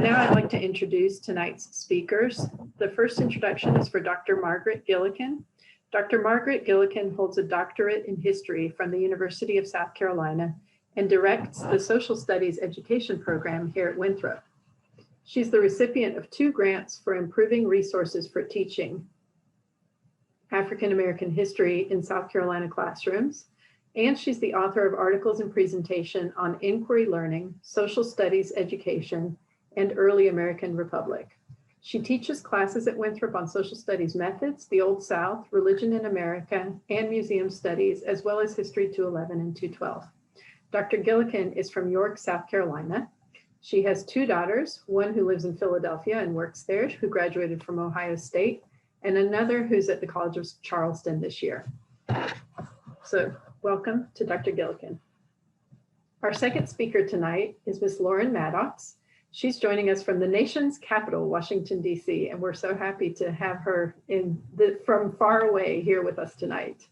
And now I'd like to introduce tonight's speakers. The first introduction is for Dr. Margaret Gillikin. Dr. Margaret Gillikin holds a doctorate in history from the University of South Carolina and directs the social studies education program here at Winthrop. She's the recipient of 2 grants for improving resources for teaching African American history in South Carolina classrooms, and she's the author of articles and presentation on inquiry learning, social studies education, and early American Republic. She teaches classes at Winthrop on social studies methods, the Old South, religion in America, and museum studies, as well as history 211 and 212. Dr. Gillikin is from York, South Carolina. She has 2 daughters, one who lives in Philadelphia and works there, who graduated from Ohio State, and another who's at the College of Charleston this year. So welcome to Dr. Gillikin. Our second speaker tonight is Ms. Lauren Maddox. She's joining us from the nation's capital, Washington, D.C., and we're so happy to have her from far away here with us tonight.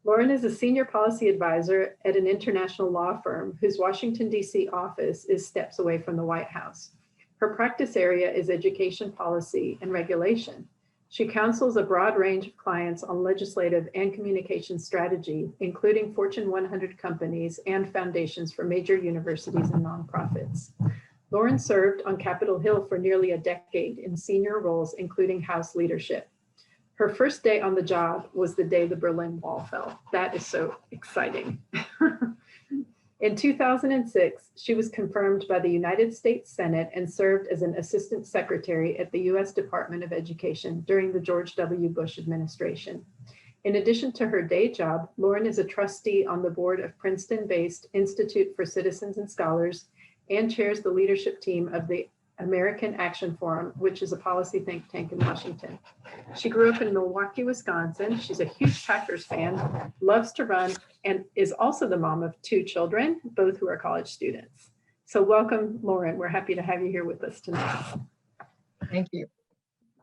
Lauren is a senior policy advisor at an international law firm whose Washington, D.C. office is steps away from the White House. Her practice area is education policy and regulation. She counsels a broad range of clients on legislative and communication strategy, including Fortune 100 companies and foundations for major universities and nonprofits. Lauren served on Capitol Hill for nearly a decade in senior roles, including House leadership. Her first day on the job was the day the Berlin Wall fell. That is so exciting. In 2006, she was confirmed by the United States Senate and served as an assistant secretary at the U.S. Department of Education during the George W. Bush administration. In addition to her day job, Lauren is a trustee on the board of Princeton-based Institute for Citizens and Scholars and chairs the leadership team of the American Action Forum, which is a policy think tank in Washington. She grew up in Milwaukee, Wisconsin. She's a huge Packers fan, loves to run, and is also the mom of 2 children, both who are college students. So welcome, Lauren. We're happy to have you here with us tonight. Thank you.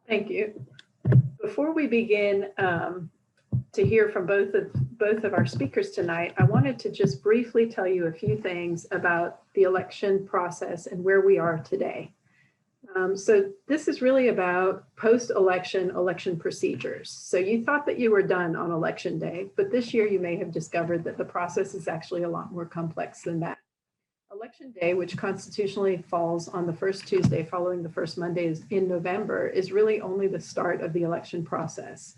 Thank you. Before we begin to hear from both of our speakers tonight, I wanted to just briefly tell you a few things about the election process and where we are today. So this is really about post-election election procedures. So you thought that you were done on election day, but this year you may have discovered that the process is actually a lot more complex than that. Election day, which constitutionally falls on the first Tuesday following the first Monday in November, is really only the start of the election process.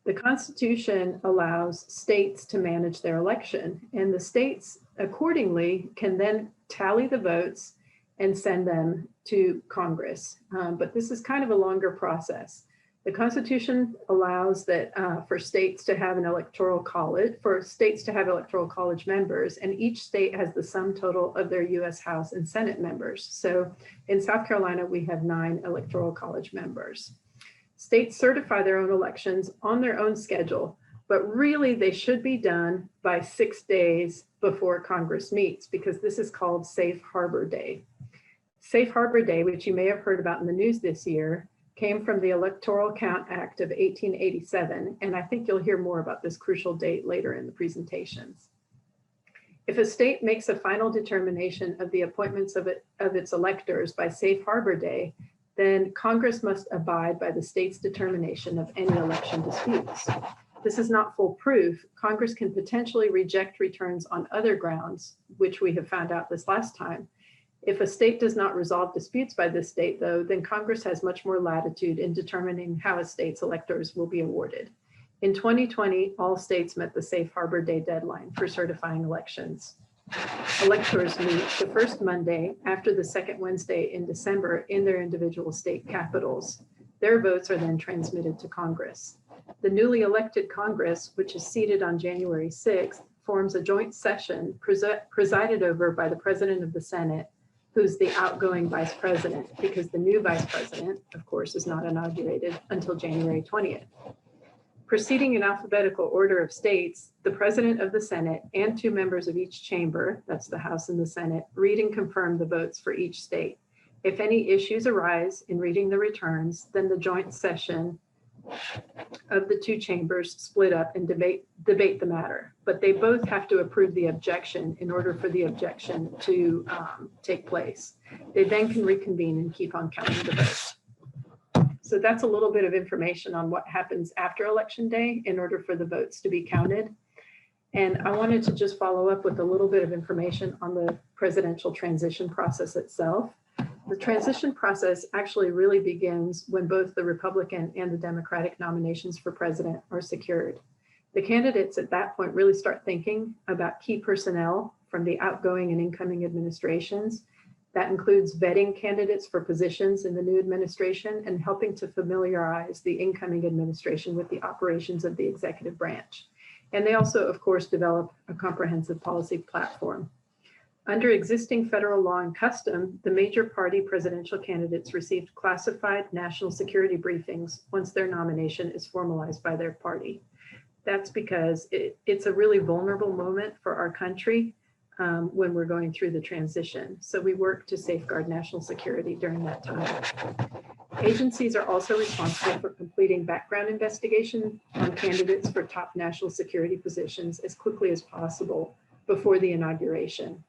The Constitution allows states to manage their election, and the states accordingly can then tally the votes and send them to Congress. But this is kind of a longer process. The Constitution allows that for states to have an electoral college, members, and each state has the sum total of their U.S. House and Senate members. So in South Carolina, we have 9 electoral college members. States certify their own elections on their own schedule, but really they should be done by 6 days before Congress meets, because this is called Safe Harbor Day. Safe Harbor Day, which you may have heard about in the news this year, came from the Electoral Count Act of 1887, and I think you'll hear more about this crucial date later in the presentations. If a state makes a final determination of the appointments of its electors by Safe Harbor Day, then Congress must abide by the state's determination of any election disputes. This is not foolproof. Congress can potentially reject returns on other grounds, which we have found out this last time. If a state does not resolve disputes by this date, though, then Congress has much more latitude in determining how a state's electors will be awarded. In 2020, all states met the Safe Harbor Day deadline for certifying elections. Electors meet the first Monday after the second Wednesday in December in their individual state capitals. Their votes are then transmitted to Congress. The newly elected Congress, which is seated on January 6th, forms a joint session presided over by the President of the Senate, who's the outgoing vice president, because the new vice president, of course, is not inaugurated until January 20th. Proceeding in alphabetical order of states, the President of the Senate and 2 members of each chamber, that's the House and the Senate, read and confirm the votes for each state. If any issues arise in reading the returns, then the joint session of the two chambers split up and debate the matter, but they both have to approve the objection in order for the objection to take place. They then can reconvene and keep on counting the votes. So that's a little bit of information on what happens after Election Day in order for the votes to be counted. And I wanted to just follow up with a little bit of information on the presidential transition process itself. The transition process actually really begins when both the Republican and the Democratic nominations for president are secured. The candidates at that point really start thinking about key personnel from the outgoing and incoming administrations. That includes vetting candidates for positions in the new administration and helping to familiarize the incoming administration with the operations of the executive branch. And they also, of course, develop a comprehensive policy platform. Under existing federal law and custom, the major party presidential candidates received classified national security briefings once their nomination is formalized by their party. That's because it's a really vulnerable moment for our country when we're going through the transition. So we work to safeguard national security during that time. Agencies are also responsible for completing background investigation on candidates for top national security positions as quickly as possible before the inauguration.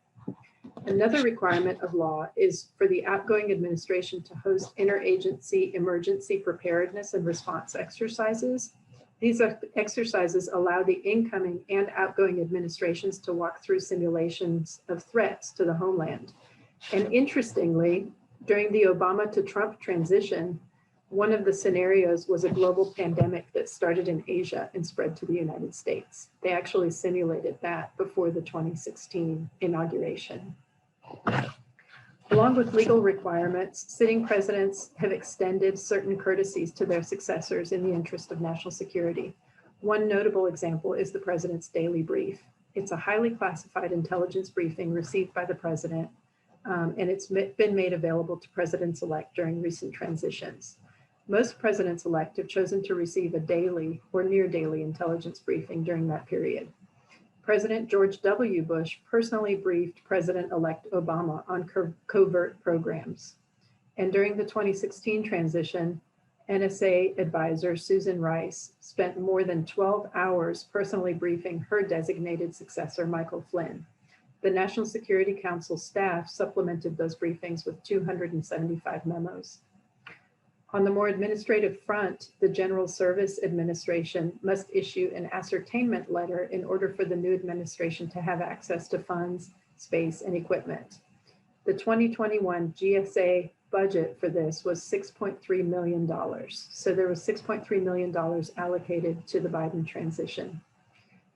Another requirement of law is for the outgoing administration to host interagency emergency preparedness and response exercises. These exercises allow the incoming and outgoing administrations to walk through simulations of threats to the homeland. And interestingly, during the Obama to Trump transition, one of the scenarios was a global pandemic that started in Asia and spread to the United States. They actually simulated that before the 2016 inauguration. Along with legal requirements, sitting presidents have extended certain courtesies to their successors in the interest of national security. One notable example is the president's daily brief. It's a highly classified intelligence briefing received by the president, and it's been made available to presidents-elect during recent transitions. Most presidents-elect have chosen to receive a daily or near daily intelligence briefing during that period. President George W. Bush personally briefed President-elect Obama on covert programs. And during the 2016 transition, NSA advisor Susan Rice spent more than 12 hours personally briefing her designated successor, Michael Flynn. The National Security Council staff supplemented those briefings with 275 memos. On the more administrative front, the General Service Administration must issue an ascertainment letter in order for the new administration to have access to funds, space, and equipment. The 2021 GSA budget for this was $6.3 million. So there was $6.3 million allocated to the Biden transition.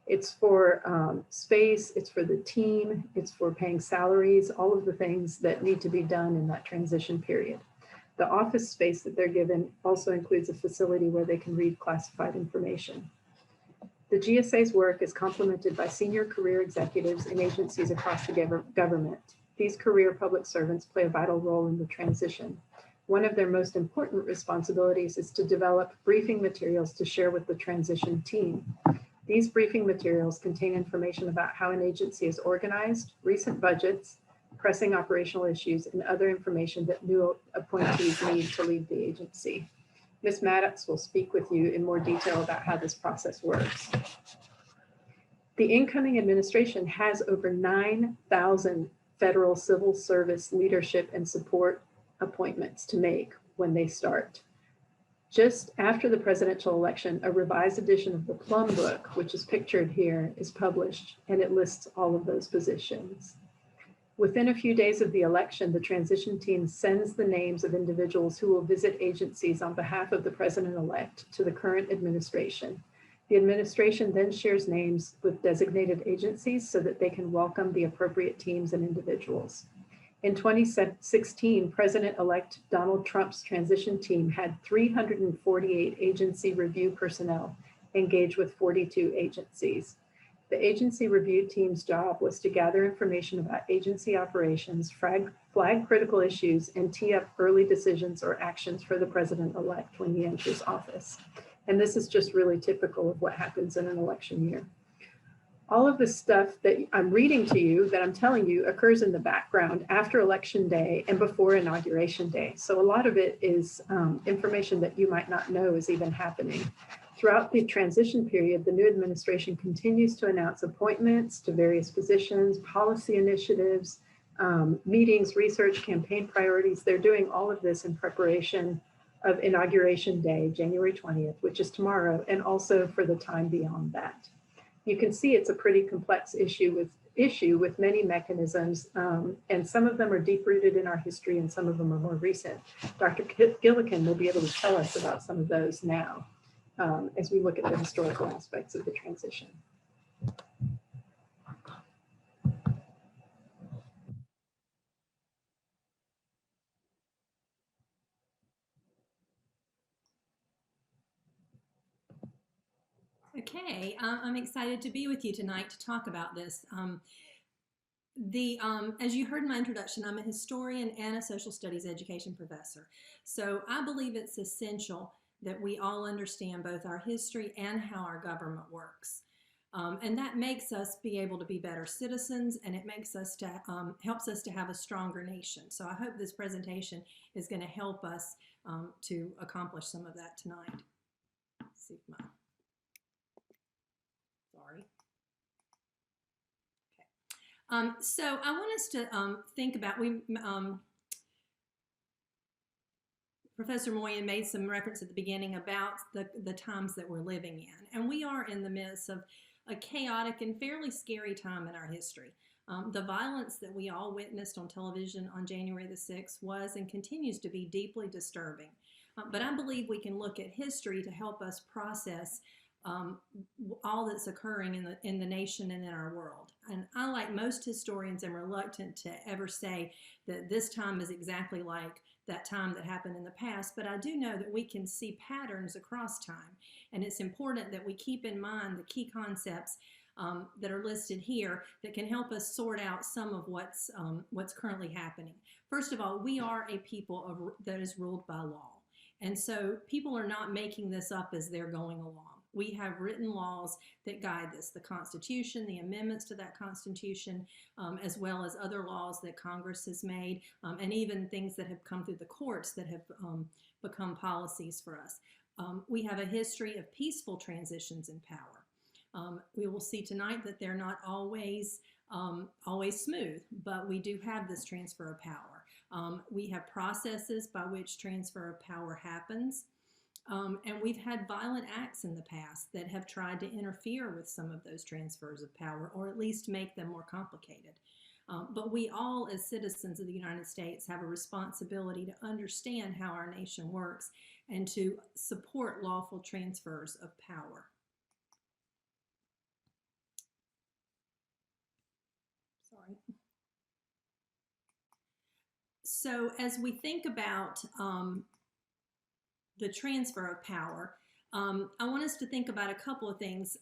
It's for space, it's for the team, it's for paying salaries, all of the things that need to be done in that transition period. The office space that they're given also includes a facility where they can read classified information. The GSA's work is complemented by senior career executives in agencies across the government. These career public servants play a vital role in the transition. One of their most important responsibilities is to develop briefing materials to share with the transition team. These briefing materials contain information about how an agency is organized, recent budgets, pressing operational issues, and other information that new appointees need to lead the agency. Ms. Maddox will speak with you in more detail about how this process works. The incoming administration has over 9,000 federal civil service leadership and support appointments to make when they start. Just after the presidential election, a revised edition of the Plum Book, which is pictured here, is published, and it lists all of those positions. Within a few days of the election, the transition team sends the names of individuals who will visit agencies on behalf of the president-elect to the current administration. The administration then shares names with designated agencies so that they can welcome the appropriate teams and individuals. In 2016, President-elect Donald Trump's transition team had 348 agency review personnel engage with 42 agencies. The agency review team's job was to gather information about agency operations, flag critical issues, and tee up early decisions or actions for the president-elect when he enters office. And this is just really typical of what happens in an election year. All of the stuff that I'm reading to you, that I'm telling you, occurs in the background after Election Day and before Inauguration Day. So a lot of it is information that you might not know is even happening. Throughout the transition period, the new administration continues to announce appointments to various positions, policy initiatives, meetings, research, campaign priorities. They're doing all of this in preparation of Inauguration Day, January 20th, which is tomorrow, and also for the time beyond that. You can see it's a pretty complex issue with many mechanisms, and some of them are deep-rooted in our history and some of them are more recent. Dr. Gillikin will be able to tell us about some of those now as we look at the historical aspects of the transition. Okay, I'm excited to be with you tonight to talk about this. As you heard in my introduction, I'm a historian and a social studies education professor. So I believe it's essential that we all understand both our history and how our government works. And that makes us be able to be better citizens, and it makes us to helps us to have a stronger nation. So I hope this presentation is going to help us to accomplish some of that tonight. Let's see if my sorry. Okay. So I want us to think about Professor Moyen made some reference at the beginning about the times that we're living in, and we are in the midst of a chaotic and fairly scary time in our history. The violence that we all witnessed on television on January the 6th was and continues to be deeply disturbing. But I believe we can look at history to help us process all that's occurring in the nation and in our world. And I, like most historians, am reluctant to ever say that this time is exactly like that time that happened in the past, but I do know that we can see patterns across time. And it's important that we keep in mind the key concepts that are listed here that can help us sort out some of what's currently happening. First of all, we are a people that is ruled by law. And so people are not making this up as they're going along. We have written laws that guide this, the Constitution, the amendments to that Constitution, as well as other laws that Congress has made, and even things that have come through the courts that have become policies for us. We have a history of peaceful transitions in power. We will see tonight that they're not always smooth, but we do have this transfer of power. We have processes by which transfer of power happens. And we've had violent acts in the past that have tried to interfere with some of those transfers of power, or at least make them more complicated. But we all, as citizens of the United States, have a responsibility to understand how our nation works and to support lawful transfers of power. Sorry. So as we think about the transfer of power, I want us to think about a couple of things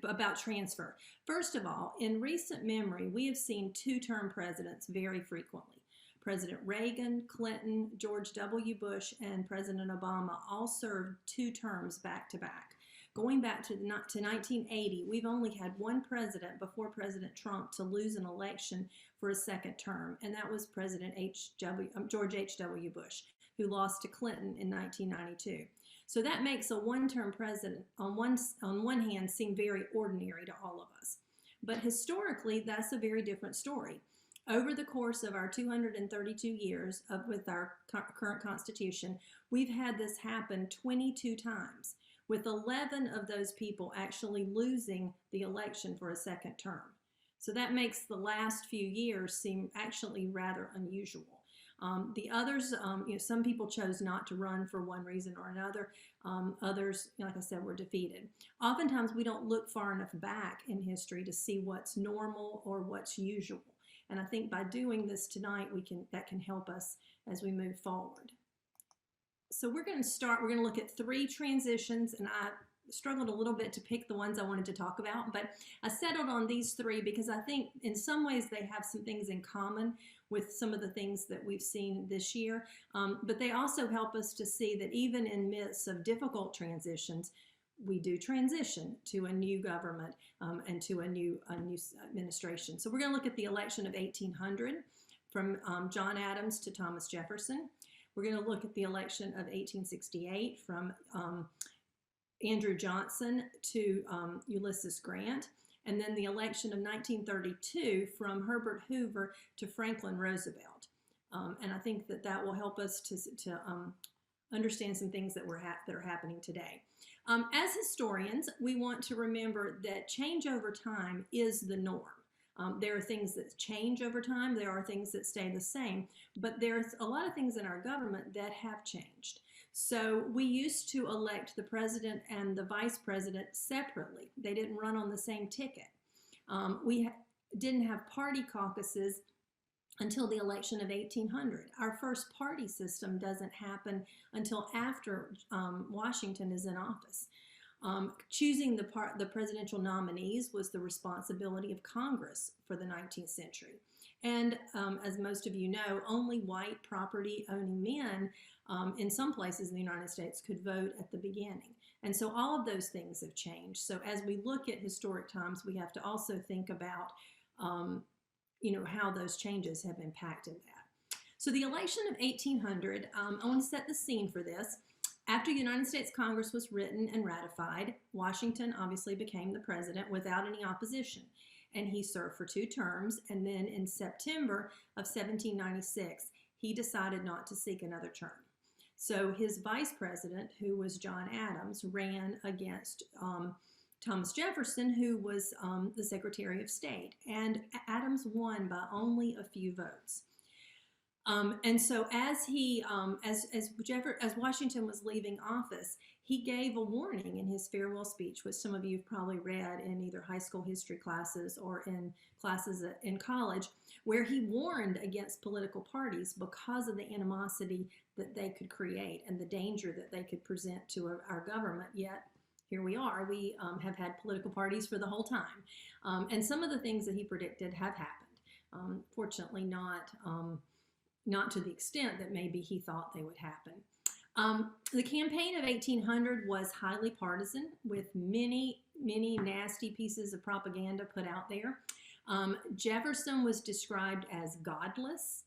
about transfer. First of all, in recent memory, we have seen two-term presidents very frequently. President Reagan, Clinton, George W. Bush, and President Obama all served 2 terms back to back. Going back to 1980, we've only had one president before President Trump to lose an election for a second term, and that was President George H.W. Bush, who lost to Clinton in 1992. So that makes a one-term president on one hand seem very ordinary to all of us. But historically, that's a very different story. Over the course of our 232 years with our current Constitution, we've had this happen 22 times, with 11 of those people actually losing the election for a second term. So that makes the last few years seem actually rather unusual. The others, some people chose not to run for one reason or another. Others, like I said, were defeated. Oftentimes, we don't look far enough back in history to see what's normal or what's usual. And I think by doing this tonight, that can help us as we move forward. So we're going to look at 3 transitions, and I struggled a little bit to pick the ones I wanted to talk about, but I settled on these 3 because I think in some ways they have some things in common with some of the things that we've seen this year, but they also help us to see that even in midst of difficult transitions, we do transition to a new government and to a new administration. So we're going to look at the election of 1800 from John Adams to Thomas Jefferson. We're going to look at the election of 1868 from Andrew Johnson to Ulysses Grant, and then the election of 1932 from Herbert Hoover to Franklin Roosevelt. And I think that that will help us to understand some things that are happening today. As historians, we want to remember that change over time is the norm. There are things that change over time. There are things that stay the same, but there's a lot of things in our government that have changed. So we used to elect the president and the vice president separately. They didn't run on the same ticket. We didn't have party caucuses until the election of 1800. Our first party system doesn't happen until after Washington is in office. Choosing the presidential nominees was the responsibility of Congress for the 19th century. And as most of you know, only white property-owning men in some places in the United States could vote at the beginning. And so all of those things have changed. So as we look at historic times, we have to also think about how those changes have impacted that. So the election of 1800, I want to set the scene for this. After the United States Congress was written and ratified, Washington obviously became the president without any opposition, and he served for 2 terms, and then in September of 1796, he decided not to seek another term. So his vice president, who was John Adams, ran against Thomas Jefferson, who was the Secretary of State, and Adams won by only a few votes. And so as Washington was leaving office, he gave a warning in his farewell speech, which some of you have probably read in either high school history classes or in classes in college, where he warned against political parties because of the animosity that they could create and the danger that they could present to our government. Yet here we are. We have had political parties for the whole time. And some of the things that he predicted have happened. Fortunately, not to the extent that maybe he thought they would happen. The campaign of 1800 was highly partisan, with many nasty pieces of propaganda put out there. Jefferson was described as godless.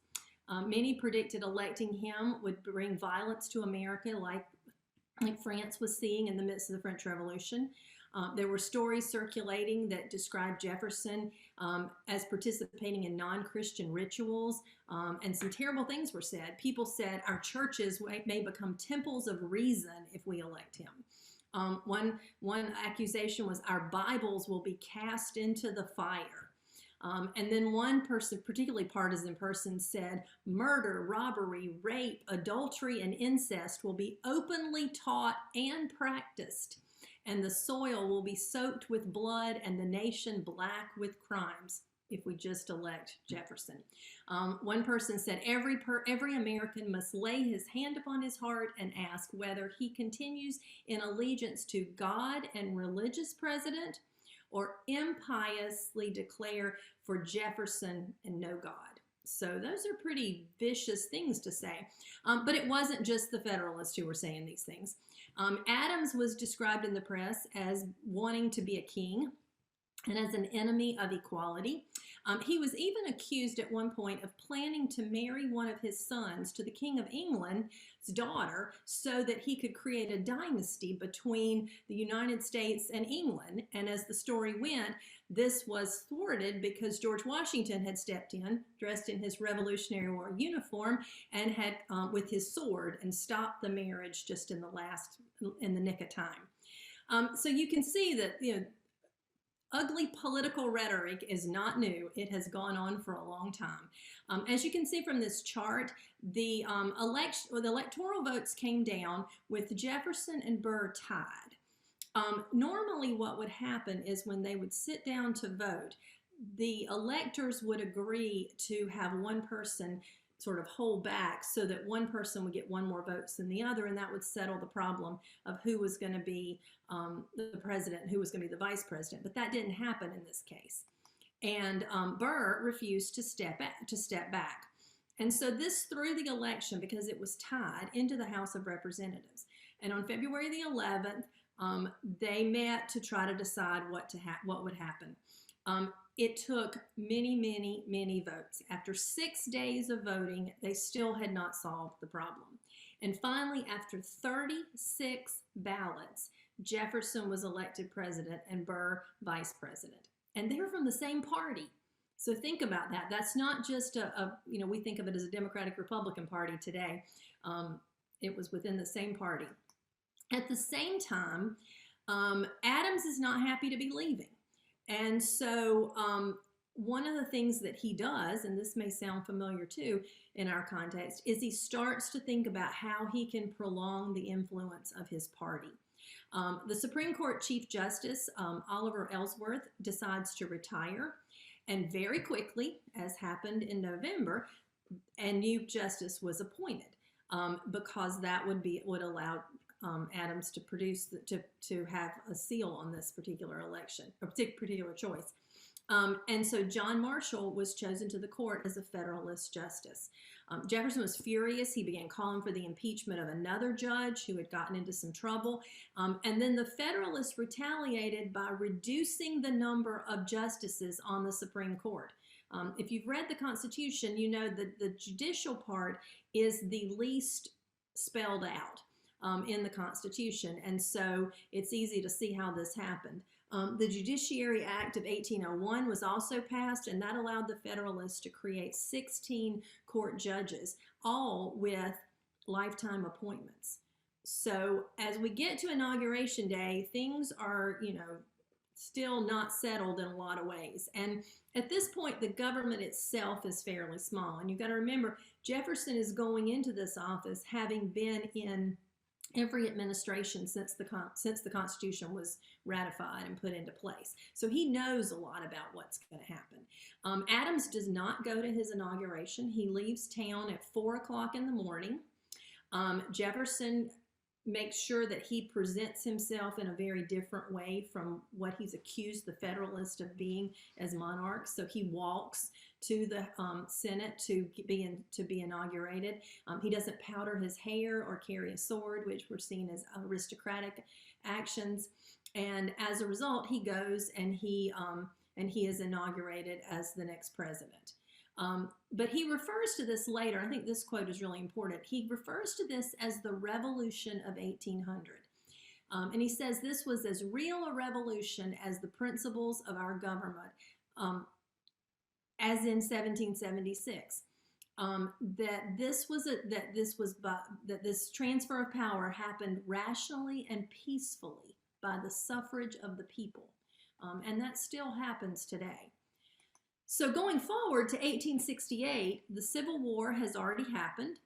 Many predicted electing him would bring violence to America like France was seeing in the midst of the French Revolution. There were stories circulating that described Jefferson as participating in non-Christian rituals, and some terrible things were said. People said our churches may become temples of reason if we elect him. One accusation was our Bibles will be cast into the fire. And then one person, particularly partisan person, said murder, robbery, rape, adultery, and incest will be openly taught and practiced, and the soil will be soaked with blood and the nation black with crimes if we just elect Jefferson. One person said every American must lay his hand upon his heart and ask whether he continues in allegiance to God and religious president, or impiously declare for Jefferson and no God. So those are pretty vicious things to say. But it wasn't just the Federalists who were saying these things. Adams was described in the press as wanting to be a king and as an enemy of equality. He was even accused at one point of planning to marry one of his sons to the King of England's daughter so that he could create a dynasty between the United States and England. And as the story went, this was thwarted because George Washington had stepped in, dressed in his Revolutionary War uniform, and had with his sword, and stopped the marriage just in the nick of time. So you can see that ugly political rhetoric is not new. It has gone on for a long time. As you can see from this chart, the electoral votes came down with Jefferson and Burr tied. Normally what would happen is when they would sit down to vote, the electors would agree to have one person sort of hold back so that one person would get one more votes than the other, and that would settle the problem of who was going to be the president and who was going to be the vice president. But that didn't happen in this case. And Burr refused to step back. And so this threw the election, because it was tied, into the House of Representatives. And on February the 11th, They met to try to decide what would happen. It took many, many, many votes. After 6 days of voting, they still had not solved the problem. And finally, after 36 ballots, Jefferson was elected president and Burr vice president. And they were from the same party. So think about that. That's not just we think of it as a Democratic Republican party today. It was within the same party. At the same time, Adams is not happy to be leaving. And so one of the things that he does, and this may sound familiar too in our context, is he starts to think about how he can prolong the influence of his party. The Supreme Court Chief Justice, Oliver Ellsworth, decides to retire. And very quickly, as happened in November, a new justice was appointed because that would allow Adams to to have a seal on this particular election, a particular choice. And so John Marshall was chosen to the court as a Federalist justice. Jefferson was furious. He began calling for the impeachment of another judge who had gotten into some trouble. And then the Federalists retaliated by reducing the number of justices on the Supreme Court. If you've read the Constitution, you know that the judicial part is the least spelled out in the Constitution. And so it's easy to see how this happened. The Judiciary Act of 1801 was also passed, and that allowed the Federalists to create 16 court judges, all with lifetime appointments. So as we get to Inauguration Day, things are, still not settled in a lot of ways. And at this point, the government itself is fairly small. And you've got to remember, Jefferson is going into this office having been in every administration since the Constitution was ratified and put into place. So he knows a lot about what's going to happen. Adams does not go to his inauguration. He leaves town at 4 o'clock in the morning. Jefferson makes sure that he presents himself in a very different way from what he's accused the Federalists of being as monarchs. So he walks to the Senate to be inaugurated. He doesn't powder his hair or carry a sword, which were seen as aristocratic actions. And as a result, he goes and he is inaugurated as the next president. But he refers to this later. I think this quote is really important. He refers to this as the Revolution of 1800. And he says this was as real a revolution as the principles of our government, as in 1776. That this transfer of power happened rationally and peacefully by the suffrage of the people, and that still happens today. So going forward to 1868, the Civil War has already happened.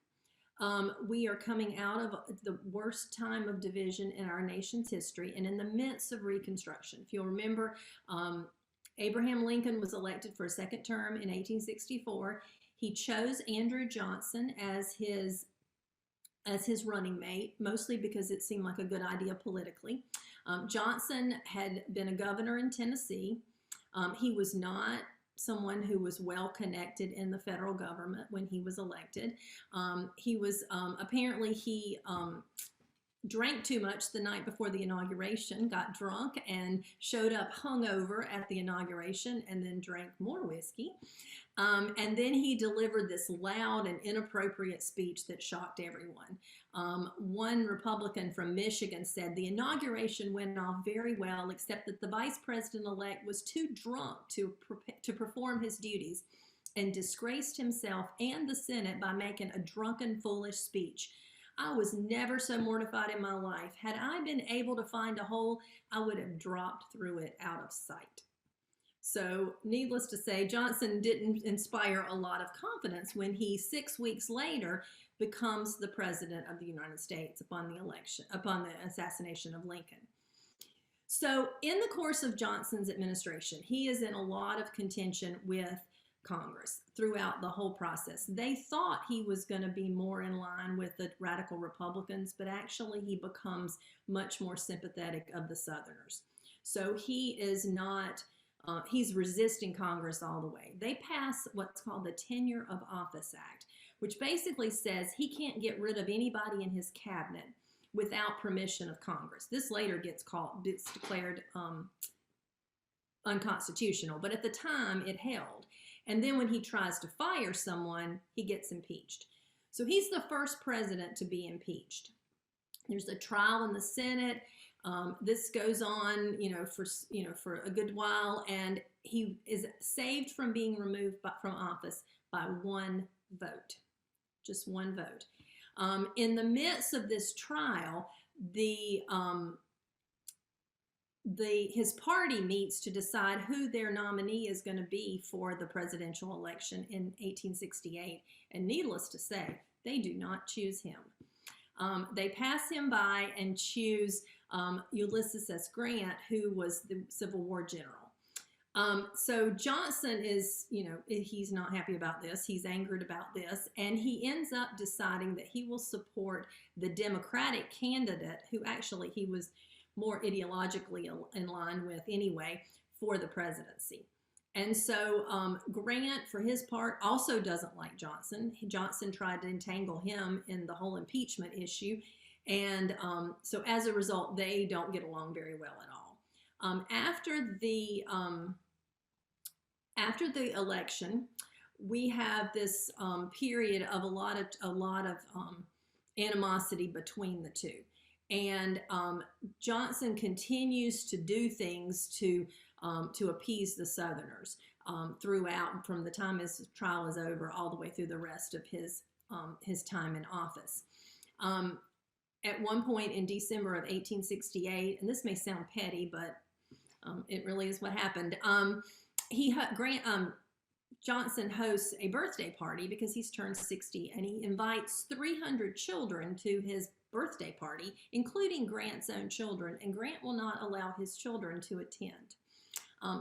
We are coming out of the worst time of division in our nation's history and in the midst of Reconstruction. If you'll remember, Abraham Lincoln was elected for a second term in 1864. He chose Andrew Johnson as his running mate, mostly because it seemed like a good idea politically. Johnson had been a governor in Tennessee. He was not someone who was well connected in the federal government when he was elected. Apparently he drank too much the night before the inauguration, got drunk, and showed up hungover at the inauguration, and then drank more whiskey. And then he delivered this loud and inappropriate speech that shocked everyone. One Republican from Michigan said, "The inauguration went off very well, except that the vice president-elect was too drunk to perform his duties and disgraced himself and the Senate by making a drunken, foolish speech. I was never so mortified in my life. Had I been able to find a hole, I would have dropped through it out of sight." So needless to say, Johnson didn't inspire a lot of confidence when he 6 weeks later becomes the president of the United States upon the assassination of Lincoln. So in the course of Johnson's administration, he is in a lot of contention with Congress throughout the whole process. They thought he was going to be more in line with the radical Republicans, but actually he becomes much more sympathetic of the Southerners. So he is not, he's resisting Congress all the way. They pass what's called the Tenure of Office Act, which basically says he can't get rid of anybody in his cabinet without permission of Congress. This later gets declared unconstitutional, but at the time it held. And then when he tries to fire someone, he gets impeached. So he's the first president to be impeached. There's a trial in the Senate. This goes on, for a good while, and he is saved from being removed from office by one vote, just one vote. In the midst of this trial, his party meets to decide who their nominee is going to be for the presidential election in 1868. And needless to say, they do not choose him. They pass him by and choose Ulysses S. Grant, who was the Civil War general. So Johnson is, he's not happy about this. He's angered about this. And he ends up deciding that he will support the Democratic candidate, who actually he was more ideologically in line with anyway, for the presidency. And so Grant, for his part, also doesn't like Johnson. Johnson tried to entangle him in the whole impeachment issue. And so as a result, they don't get along very well at all. After the election, we have this period of a lot of animosity between the two. And Johnson continues to do things to appease the Southerners throughout, from the time his trial is over all the way through the rest of his time in office. At one point in December of 1868, and this may sound petty, but it really is what happened. Johnson hosts a birthday party because he's turned 60, and he invites 300 children to his birthday party, including Grant's own children, and Grant will not allow his children to attend.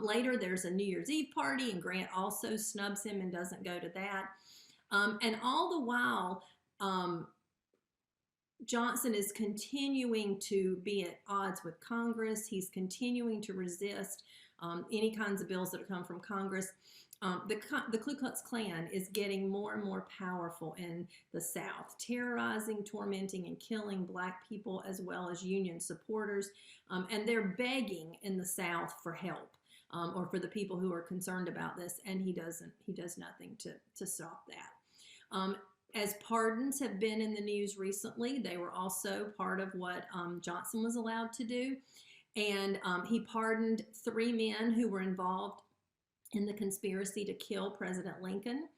Later, there's a New Year's Eve party, and Grant also snubs him and doesn't go to that. And all the while, Johnson is continuing to be at odds with Congress. He's continuing to resist any kinds of bills that come from Congress. The Ku Klux Klan is getting more and more powerful in the South, terrorizing, tormenting, and killing Black people as well as Union supporters. And they're begging in the South for help, or for the people who are concerned about this, and he does nothing to stop that. As pardons have been in the news recently, they were also part of what Johnson was allowed to do. And he pardoned 3 men who were involved in the conspiracy to kill President Lincoln.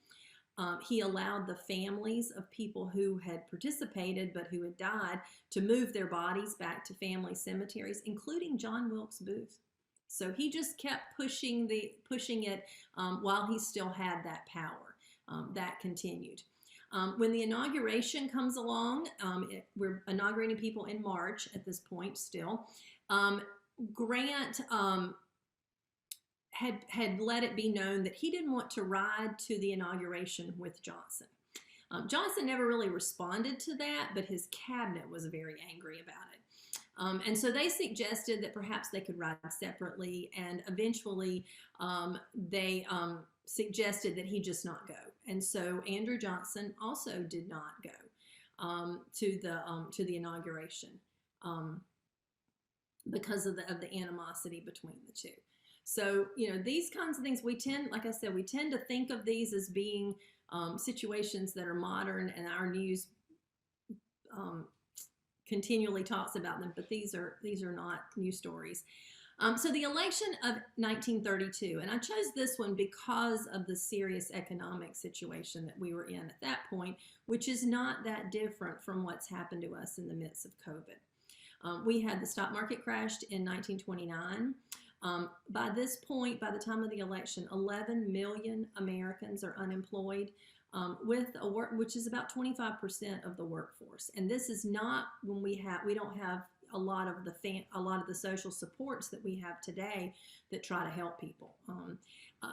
He allowed the families of people who had participated but who had died to move their bodies back to family cemeteries, including John Wilkes Booth. So he just kept pushing it while he still had that power. That continued. When the inauguration comes along, we're inaugurating people in March at this point still. Grant had let it be known that he didn't want to ride to the inauguration with Johnson. Johnson never really responded to that, but his cabinet was very angry about it. And so they suggested that perhaps they could ride separately, and eventually they suggested that he just not go. And so Andrew Johnson also did not go to the inauguration because of the animosity between the two. So, these kinds of things, we tend to think of these as being situations that are modern, and our news continually talks about them, but these are not new stories. So the election of 1932, and I chose this one because of the serious economic situation that we were in at that point, which is not that different from what's happened to us in the midst of COVID. We had the stock market crashed in 1929. By this point, by the time of the election, 11 million Americans are unemployed, which is about 25% of the workforce. And this is not when we don't have a lot of the social supports that we have today that try to help people.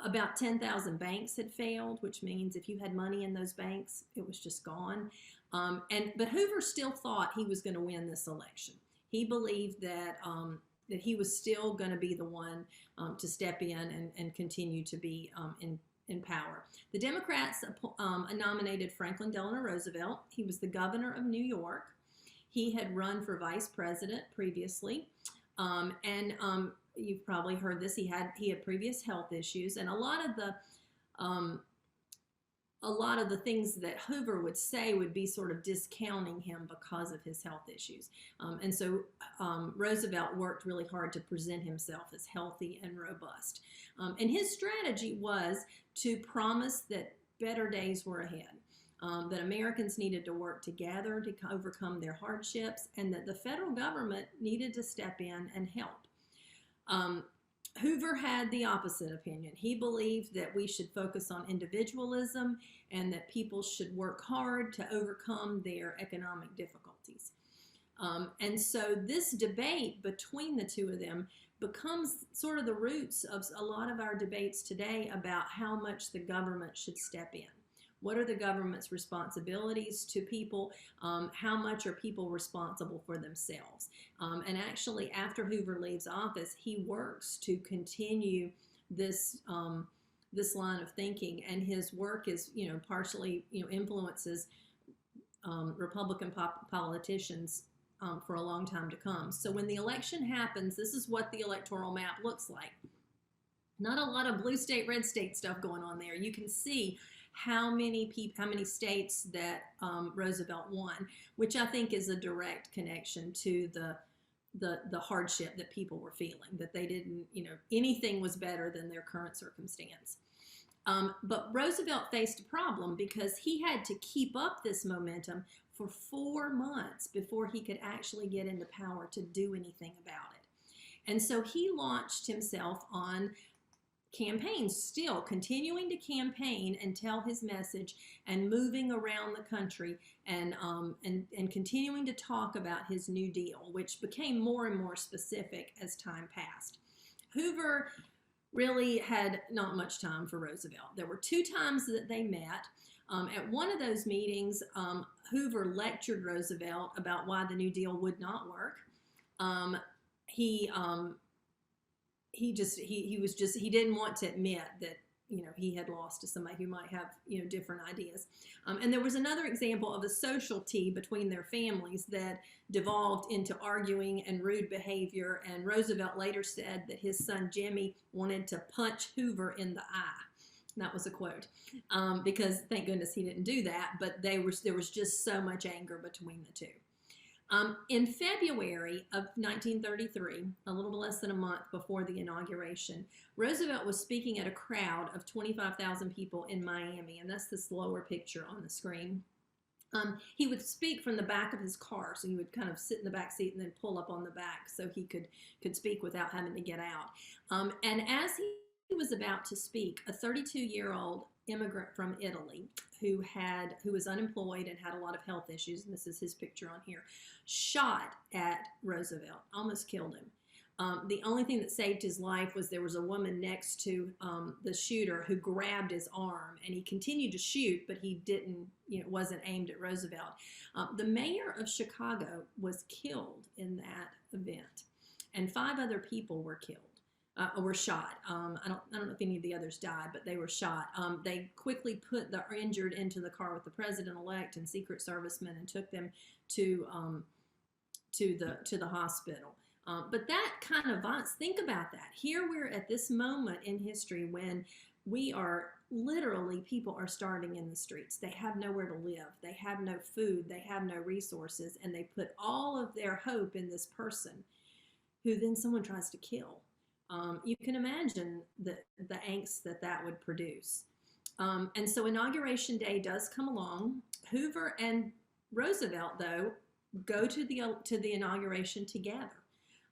About 10,000 banks had failed, which means if you had money in those banks, it was just gone. But Hoover still thought he was going to win this election. He believed that he was still going to be the one to step in and continue to be in power. The Democrats nominated Franklin Delano Roosevelt. He was the governor of New York. He had run for vice president previously, and you've probably heard this. He had previous health issues, and um, a lot of the things that Hoover would say would be sort of discounting him because of his health issues. And so Roosevelt worked really hard to present himself as healthy and robust. And his strategy was to promise that better days were ahead, that Americans needed to work together to overcome their hardships, and that the federal government needed to step in and help. Hoover had the opposite opinion. He believed that we should focus on individualism and that people should work hard to overcome their economic difficulties. And so this debate between the two of them becomes sort of the roots of a lot of our debates today about how much the government should step in. What are the government's responsibilities to people? How much are people responsible for themselves? And actually, after Hoover leaves office, he works to continue this this line of thinking, and his work is, partially, influences Republican politicians for a long time to come. So when the election happens, this is what the electoral map looks like. Not a lot of blue state, red state stuff going on there. You can see how many states that Roosevelt won, which I think is a direct connection to the hardship that people were feeling, that they didn't, anything was better than their current circumstance. But Roosevelt faced a problem because he had to keep up this momentum for 4 months before he could actually get into power to do anything about it. And so he launched himself on campaigns, still continuing to campaign and tell his message, and moving around the country and continuing to talk about his New Deal, which became more and more specific as time passed. Hoover really had not much time for Roosevelt. There were 2 times that they met. At one of those meetings, Hoover lectured Roosevelt about why the New Deal would not work. He didn't want to admit that he had lost to somebody who might have different ideas. And there was another example of a social tea between their families that devolved into arguing and rude behavior, and Roosevelt later said that his son Jimmy wanted to punch Hoover in the eye. That was a quote, because thank goodness he didn't do that, but there was just so much anger between the two. In February of 1933, a little less than a month before the inauguration, Roosevelt was speaking at a crowd of 25,000 people in Miami, and that's this lower picture on the screen. He would speak from the back of his car, so he would kind of sit in the back seat and then pull up on the back so he could speak without having to get out. And as he was about to speak, a 32-year-old immigrant from Italy who was unemployed and had a lot of health issues, and this is his picture on here, shot at Roosevelt, almost killed him. The only thing that saved his life was there was a woman next to the shooter who grabbed his arm, and he continued to shoot, but he didn't, wasn't aimed at Roosevelt. The mayor of Chicago was killed in that event, and 5 other people were killed. Were shot. I don't know if any of the others died, but they were shot. They quickly put the injured into the car with the president-elect and Secret Servicemen and took them to the hospital. But that kind of violence, think about that. Here we're at this moment in history when we are literally, people are starving in the streets. They have nowhere to live. They have no food. They have no resources. And they put all of their hope in this person who then someone tries to kill. You can imagine the angst that would produce. And so Inauguration Day does come along. Hoover and Roosevelt, though, go to the inauguration together.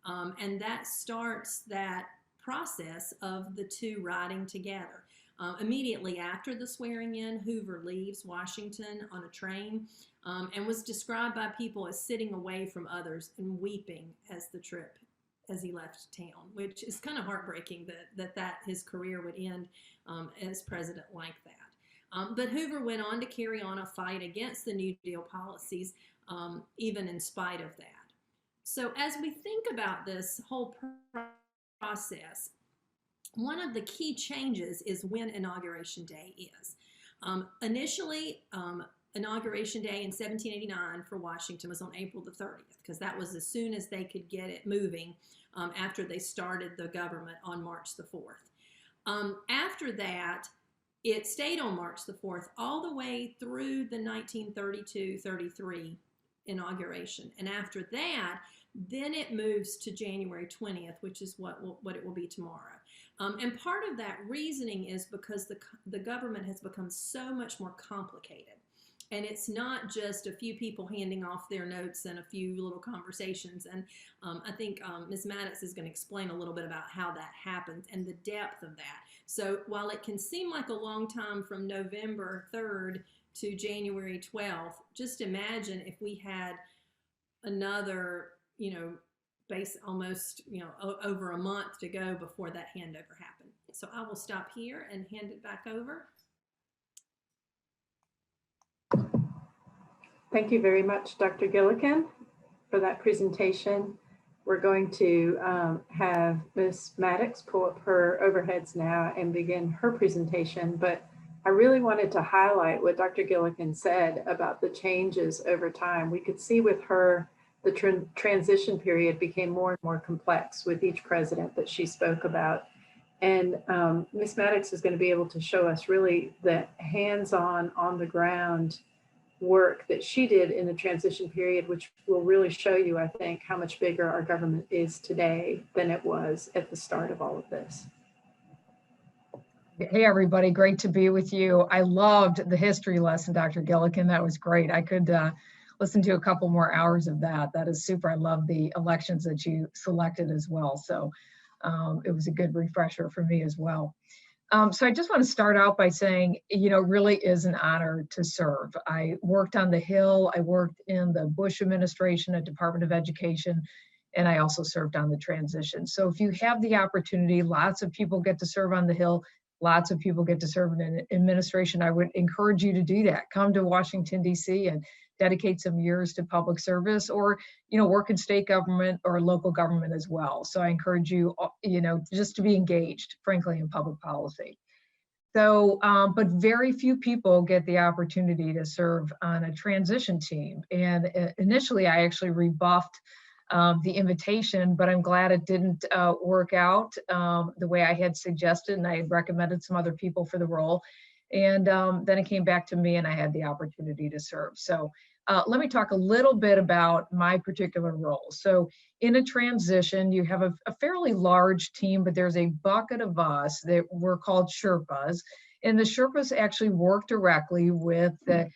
And that starts that process of the two riding together. Immediately after the swearing in, Hoover leaves Washington on a train and was described by people as sitting away from others and weeping as he left town, which is kind of heartbreaking that his career would end as president like that. But Hoover went on to carry on a fight against the New Deal policies, even in spite of that. So as we think about this whole process, one of the key changes is when Inauguration Day is. Initially, inauguration day in 1789 for Washington was on April the 30th, because that was as soon as they could get it moving after they started the government on March the 4th. After that, it stayed on March the 4th all the way through the 1932-33 inauguration. And after that, then it moves to January 20th, which is what it will be tomorrow. And part of that reasoning is because the government has become so much more complicated. And it's not just a few people handing off their notes and a few little conversations. And I think Ms. Maddox is going to explain a little bit about how that happens and the depth of that. So while it can seem like a long time from November 3rd to January 12th, just imagine if we had another, almost, over a month to go before that handover happened. So I will stop here and hand it back over. Thank you very much, Dr. Gillikin, for that presentation. We're going to have Ms. Maddox pull up her overheads now and begin her presentation, but I really wanted to highlight what Dr. Gillikin said about the changes over time. We could see with her, the transition period became more and more complex with each president that she spoke about. And Ms. Maddox is going to be able to show us really the hands-on, on the ground work that she did in the transition period, which will really show you, I think, how much bigger our government is today than it was at the start of all of this. Hey, everybody, great to be with you. I loved the history lesson, Dr. Gillikin. That was great. I could listen to a couple more hours of that. That is super. I love the elections that you selected as well. So it was a good refresher for me as well. So I just want to start out by saying, it really is an honor to serve. I worked on the Hill. I worked in the Bush administration at Department of Education, and I also served on the transition. So if you have the opportunity, lots of people get to serve on the Hill. Lots of people get to serve in an administration. I would encourage you to do that. Come to Washington, D.C. and dedicate some years to public service, or, work in state government or local government as well. So I encourage you, just to be engaged, frankly, in public policy. So, but very few people get the opportunity to serve on a transition team. And initially, I actually rebuffed the invitation, but I'm glad it didn't work out the way I had suggested, and I had recommended some other people for the role. And then it came back to me and I had the opportunity to serve. So let me talk a little bit about my particular role. So in a transition, you have a fairly large team, but there's a bucket of us that we're called Sherpas. And the Sherpas actually work directly with the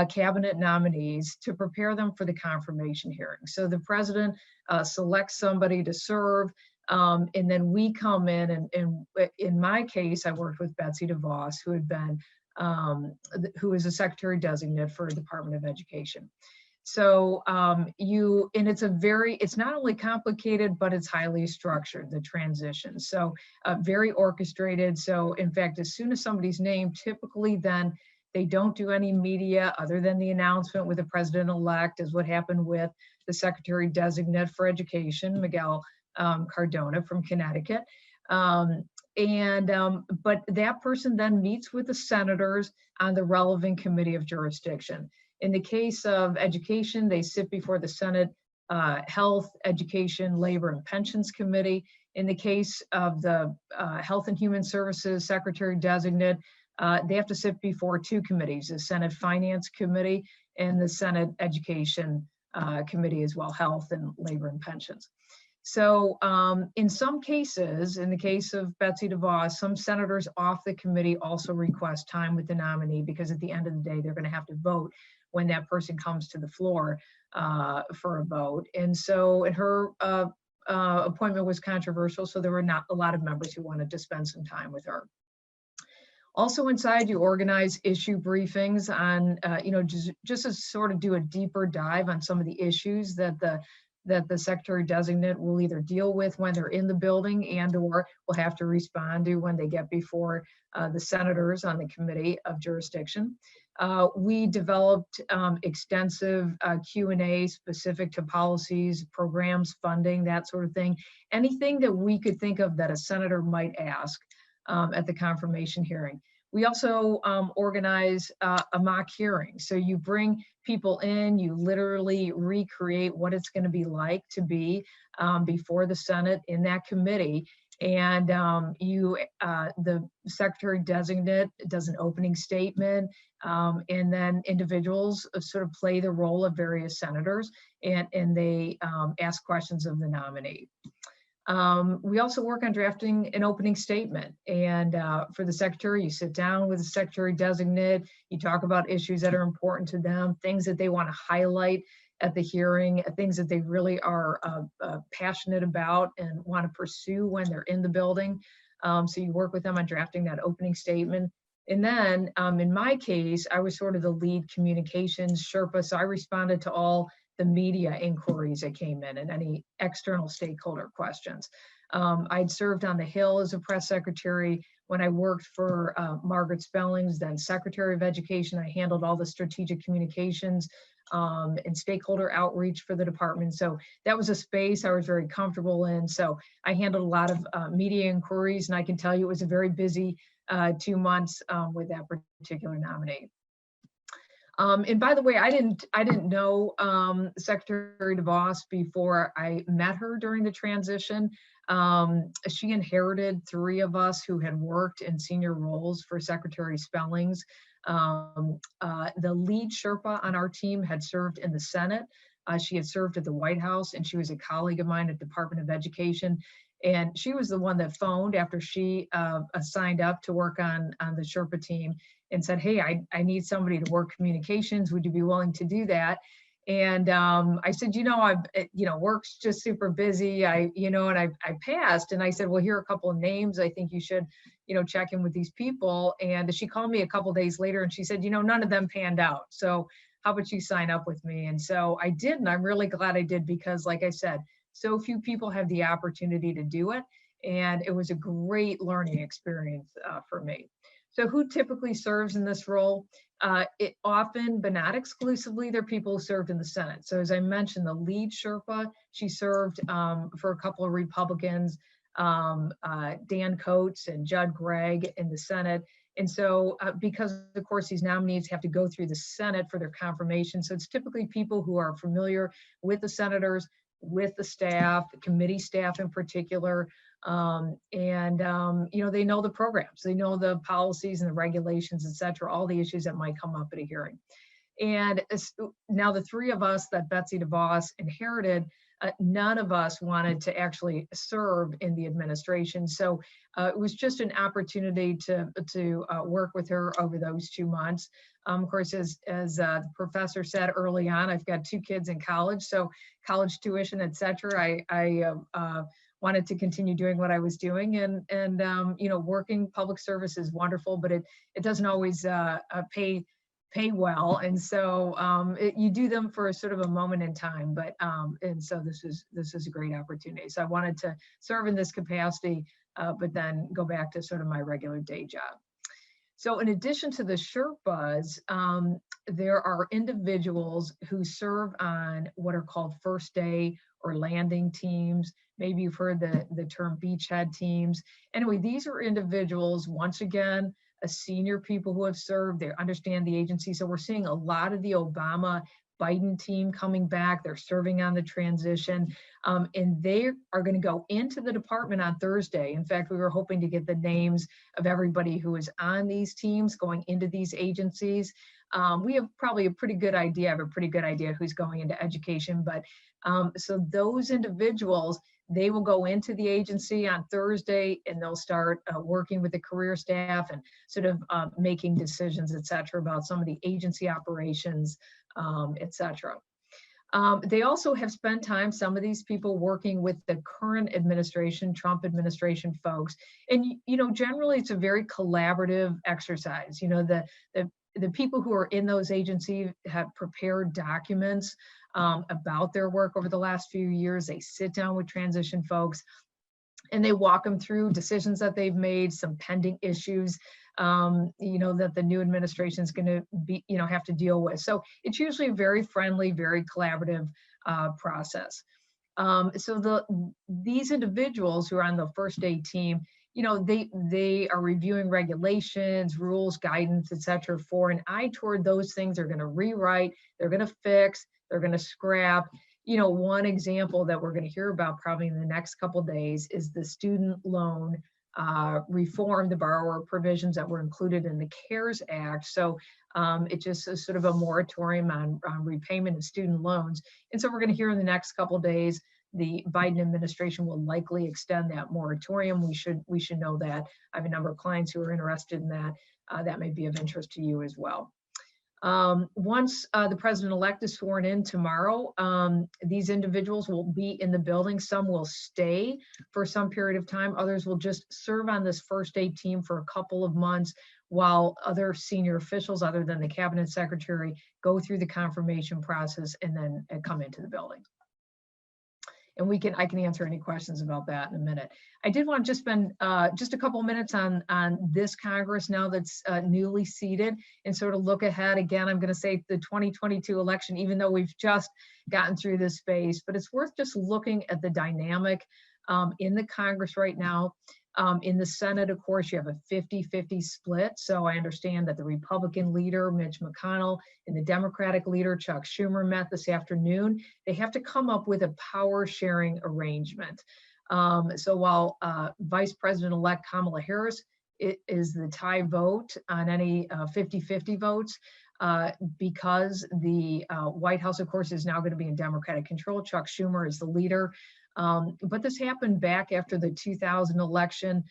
cabinet nominees to prepare them for the confirmation hearing. So the president selects somebody to serve, and then we come in, and in my case, I worked with Betsy DeVos, who had been, who is a secretary designate for the Department of Education. So and it's not only complicated, but it's highly structured, the transition. So very orchestrated. So in fact, as soon as somebody's named, typically then they don't do any media other than the announcement with the president-elect, is what happened with the secretary designate for education, Miguel Cardona from Connecticut. But that person then meets with the senators on the relevant committee of jurisdiction. In the case of education, they sit before the Senate Health, Education, Labor, and Pensions Committee. In the case of the Health and Human Services Secretary Designate, they have to sit before two committees, the Senate Finance Committee and the Senate Education Committee as well, Health and Labor and Pensions. So in some cases, in the case of Betsy DeVos, some senators off the committee also request time with the nominee, because at the end of the day, they're going to have to vote when that person comes to the floor for a vote. And so her appointment was controversial, so there were not a lot of members who wanted to spend some time with her. Also inside, you organize issue briefings on, just to sort of do a deeper dive on some of the issues that the secretary designate will either deal with when they're in the building and or will have to respond to when they get before the senators on the committee of jurisdiction. We developed extensive Q&A specific to policies, programs, funding, that sort of thing. Anything that we could think of that a senator might ask at the confirmation hearing. We also organize a mock hearing. So you bring people in, you literally recreate what it's going to be like to be before the Senate in that committee. And the secretary designate does an opening statement, and then individuals sort of play the role of various senators, and they ask questions of the nominee. We also work on drafting an opening statement, and for the secretary, you sit down with the secretary designate, you talk about issues that are important to them, things that they want to highlight at the hearing, things that they really are passionate about and want to pursue when they're in the building. So you work with them on drafting that opening statement. And then in my case, I was sort of the lead communications Sherpa, so I responded to all the media inquiries that came in and any external stakeholder questions. I'd served on the Hill as a press secretary. When I worked for Margaret Spellings, then Secretary of Education, I handled all the strategic communications and stakeholder outreach for the department. So that was a space I was very comfortable in. So I handled a lot of media inquiries, and I can tell you it was a very busy 2 months with that particular nominee. And by the way, I didn't know Secretary DeVos before I met her during the transition. She inherited 3 of us who had worked in senior roles for Secretary Spellings. The lead Sherpa on our team had served in the Senate. She had served at the White House, and she was a colleague of mine at Department of Education. And she was the one that phoned after she signed up to work on the Sherpa team and said, hey, I need somebody to work communications. Would you be willing to do that? And I said, work's just super busy. I passed. And I said, well, here are a couple of names. I think you should, check in with these people. And she called me a couple of days later and she said, none of them panned out. So how about you sign up with me? And so I did. And I'm really glad I did, because like I said, so few people have the opportunity to do it. And it was a great learning experience for me. So who typically serves in this role? It often, but not exclusively, they're people who served in the Senate. So as I mentioned, the lead Sherpa, she served for a couple of Republicans, Dan Coates and Judd Gregg in the Senate. And so because of course these nominees have to go through the Senate for their confirmation. So it's typically people who are familiar with the senators, with the staff, the committee staff in particular, they know the programs, they know the policies and the regulations, et cetera, all the issues that might come up at a hearing. And now the 3 of us that Betsy DeVos inherited, none of us wanted to actually serve in the administration. So it was just an opportunity to work with her over those 2 months. Of course, as the professor said early on, I've got 2 kids in college, so college tuition, et cetera. I wanted to continue doing what I was doing, and working public service is wonderful, but it doesn't always pay well, and so you do them for a sort of a moment in time. But and so this is a great opportunity. So I wanted to serve in this capacity, but then go back to sort of my regular day job. So in addition to the Sherpas, there are individuals who serve on what are called first day or landing teams. Maybe you've heard the term beachhead teams. Anyway, these are individuals, once again, senior people who have served, they understand the agency. So we're seeing a lot of the Obama Biden team coming back. They're serving on the transition, and they are going to go into the department on Thursday. In fact, we were hoping to get the names of everybody who is on these teams going into these agencies. We have probably a pretty good idea. I have a pretty good idea who's going into education, but so those individuals, they will go into the agency on Thursday, and they'll start working with the career staff and sort of making decisions, et cetera, about some of the agency operations, et cetera. They also have spent time, some of these people, working with the current administration, Trump administration folks. And, generally it's a very collaborative exercise. The people who are in those agencies have prepared documents about their work over the last few years. They sit down with transition folks and they walk them through decisions that they've made, some pending issues, that the new administration is going to be, have to deal with. So it's usually a very friendly, very collaborative process. So these individuals who are on the first day team, they are reviewing regulations, rules, guidance, et cetera, for an eye toward those things they're going to rewrite, they're going to fix, they're going to scrap. One example that we're going to hear about probably in the next couple of days is the student loan reform, the borrower provisions that were included in the CARES Act. So it just is sort of a moratorium on repayment of student loans. And so we're going to hear in the next couple of days, the Biden administration will likely extend that moratorium. We should know that. I have a number of clients who are interested in that. That may be of interest to you as well. Once the president-elect is sworn in tomorrow, these individuals will be in the building. Some will stay for some period of time. Others will just serve on this first aid team for a couple of months while other senior officials, other than the cabinet secretary, go through the confirmation process and then come into the building. And I can answer any questions about that in a minute. I did want to just spend just a couple minutes on this Congress now that's newly seated and sort of look ahead. Again, I'm going to say the 2022 election, even though we've just gotten through this phase, but it's worth just looking at the dynamic in the Congress right now. In the Senate, of course, you have a 50-50 split. So I understand that the Republican leader, Mitch McConnell, and the Democratic leader, Chuck Schumer, met this afternoon. They have to come up with a power sharing arrangement. So while Vice President-elect Kamala Harris is the tie vote on any 50-50 votes, because the White House, of course, is now going to be in Democratic control. Chuck Schumer is the leader. But this happened back after the 2000 election.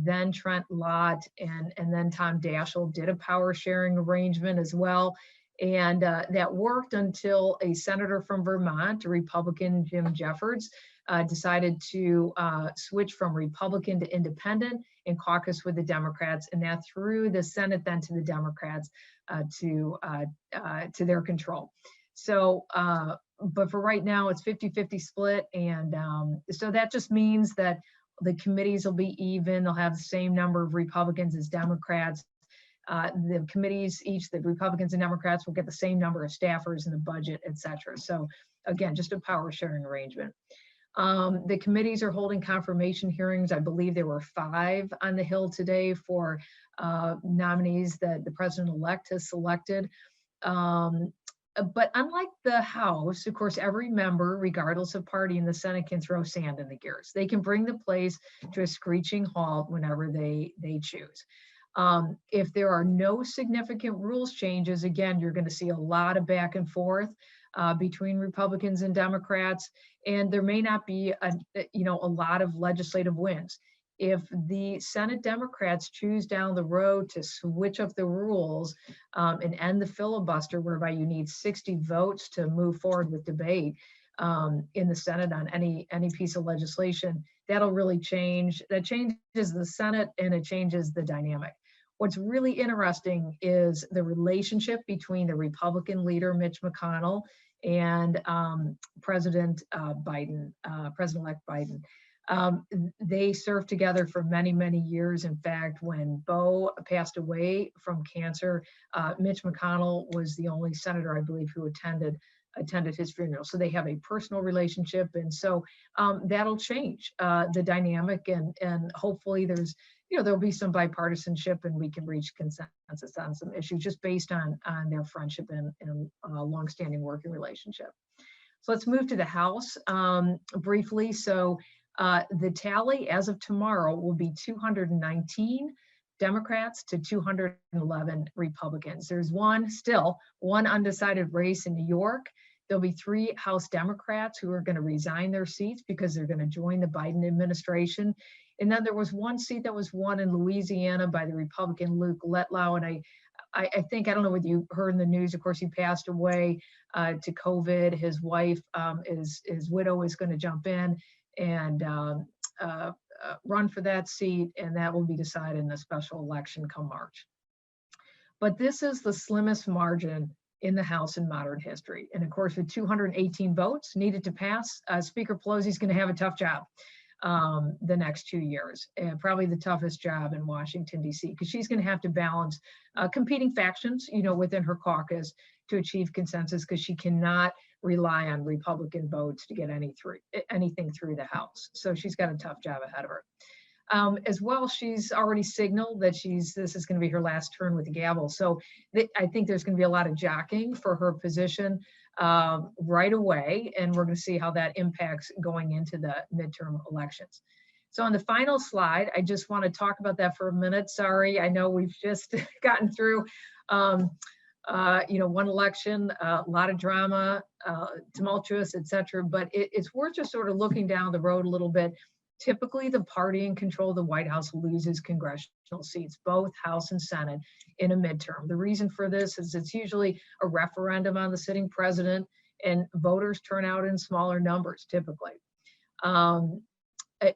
Then Trent Lott and then Tom Daschle did a power sharing arrangement as well. And that worked until a senator from Vermont, a Republican, Jim Jeffords, decided to switch from Republican to independent and caucus with the Democrats. And that threw the Senate then to the Democrats to their control. So, but for right now, it's 50-50 split. And so that just means that the committees will be even. They'll have the same number of Republicans as Democrats. The committees, the Republicans and Democrats will get the same number of staffers in the budget, et cetera. So again, just a power sharing arrangement. The committees are holding confirmation hearings. I believe there were 5 on the Hill today for nominees that the president-elect has selected. But unlike the House, of course, every member, regardless of party in the Senate, can throw sand in the gears. They can bring the place to a screeching halt whenever they choose. If there are no significant rules changes, again, you're going to see a lot of back and forth between Republicans and Democrats, and there may not be a lot of legislative wins. If the Senate Democrats choose down the road to switch up the rules and end the filibuster, whereby you need 60 votes to move forward with debate in the Senate on any piece of legislation, that'll really change. That changes the Senate and it changes the dynamic. What's really interesting is the relationship between the Republican leader, Mitch McConnell, and President-elect Biden. They served together for many, many years. In fact, when Beau passed away from cancer, Mitch McConnell was the only senator, I believe, who attended his funeral. So they have a personal relationship. And so that'll change the dynamic, and hopefully there'll be some bipartisanship and we can reach consensus on some issues just based on their friendship and longstanding working relationship. So let's move to the House briefly. So the tally as of tomorrow will be 219 Democrats to 211 Republicans. There's still one undecided race in New York. There'll be 3 House Democrats who are going to resign their seats because they're going to join the Biden administration. And then there was one seat that was won in Louisiana by the Republican Luke Letlow. And I think, I don't know whether you heard in the news, of course, he passed away to COVID. His wife, his widow is going to jump in and run for that seat, and that will be decided in a special election come March. But this is the slimmest margin in the House in modern history. And of course, with 218 votes needed to pass, Speaker Pelosi is going to have a tough job the next 2 years, and probably the toughest job in Washington, D.C., because she's going to have to balance competing factions, within her caucus to achieve consensus, because she cannot rely on Republican votes to get anything through the House. So she's got a tough job ahead of her. As well, she's already signaled that this is going to be her last turn with the gavel. So I think there's going to be a lot of jockeying for her position right away, and we're going to see how that impacts going into the midterm elections. So on the final slide, I just want to talk about that for a minute. Sorry, I know we've just gotten through one election, a lot of drama, tumultuous, etc. But it's worth just sort of looking down the road a little bit. Typically, the party in control of the White House loses congressional seats, both House and Senate, in a midterm. The reason for this is it's usually a referendum on the sitting president, and voters turn out in smaller numbers, typically.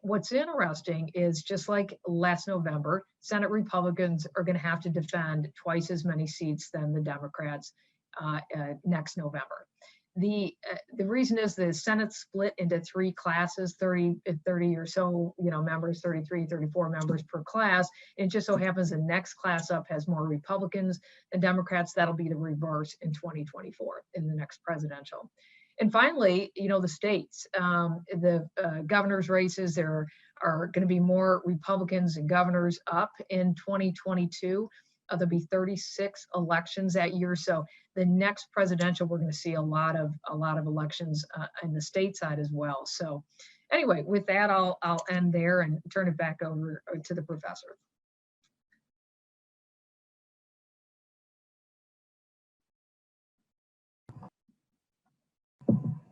What's interesting is, just like last November, Senate Republicans are going to have to defend twice as many seats than the Democrats next November. The reason is the Senate split into 3 classes, 30 or so, members, 33, 34 members per class. It just so happens the next class up has more Republicans than Democrats. That'll be the reverse in 2024 in the next presidential. And finally, the states, the governor's races, there are going to be more Republicans and governors up in 2022. There'll be 36 elections that year. So the next presidential, we're going to see a lot of elections in the state side as well. So anyway, with that, I'll end there and turn it back over to the professor.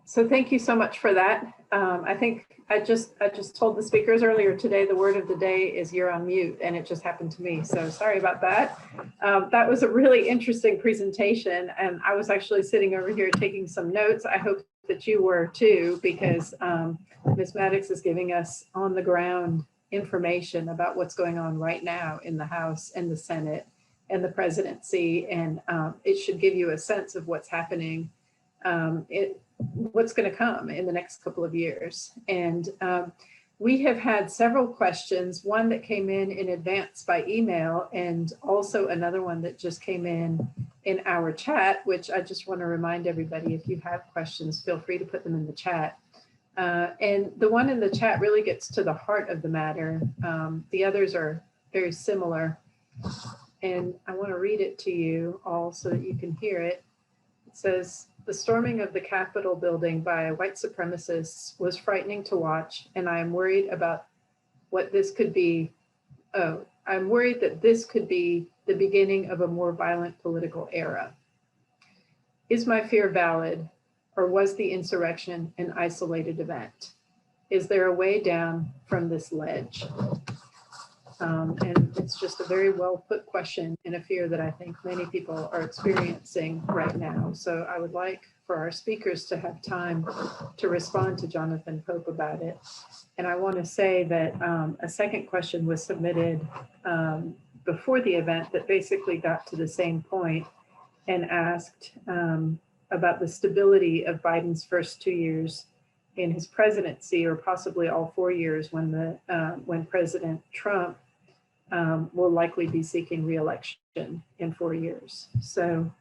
So thank you so much for that. I think I just told the speakers earlier today, the word of the day is "you're on mute," and it just happened to me. So sorry about that. That was a really interesting presentation, and I was actually sitting over here taking some notes. I hope that you were too, because Ms. Maddox is giving us on the ground information about what's going on right now in the House and the Senate and the presidency, and it should give you a sense of what's happening. What's going to come in the next couple of years. And we have had several questions, one that came in advance by email, and also another one that just came in our chat, which I just want to remind everybody, if you have questions, feel free to put them in the chat. And the one in the chat really gets to the heart of the matter. The others are very similar. And I want to read it to you all so that you can hear it. It says, "The storming of the Capitol building by white supremacists was frightening to watch, and I am worried about what this could be. I'm worried that this could be the beginning of a more violent political era. Is my fear valid, or was the insurrection an isolated event? Is there a way down from this ledge?" And it's just a very well put question and a fear that I think many people are experiencing right now. So I would like for our speakers to have time to respond to Jonathan Pope about it. And I want to say that a second question was submitted before the event that basically got to the same point and asked about the stability of Biden's first 2 years in his presidency, or possibly all 4 years when President Trump will likely be seeking re-election in 4 years. So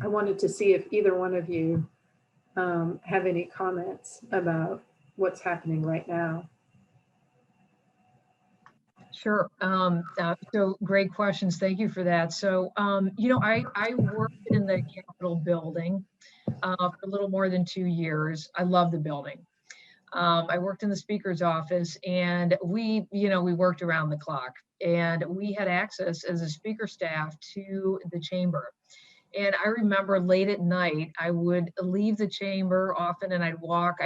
I wanted to see if either one of you have any comments about what's happening right now. Sure. So great questions. Thank you for that. So, I worked in the Capitol building for a little more than 2 years. I love the building. I worked in the speaker's office, and we worked around the clock, and we had access as a speaker staff to the chamber. And I remember late at night, I would leave the chamber often, and I'd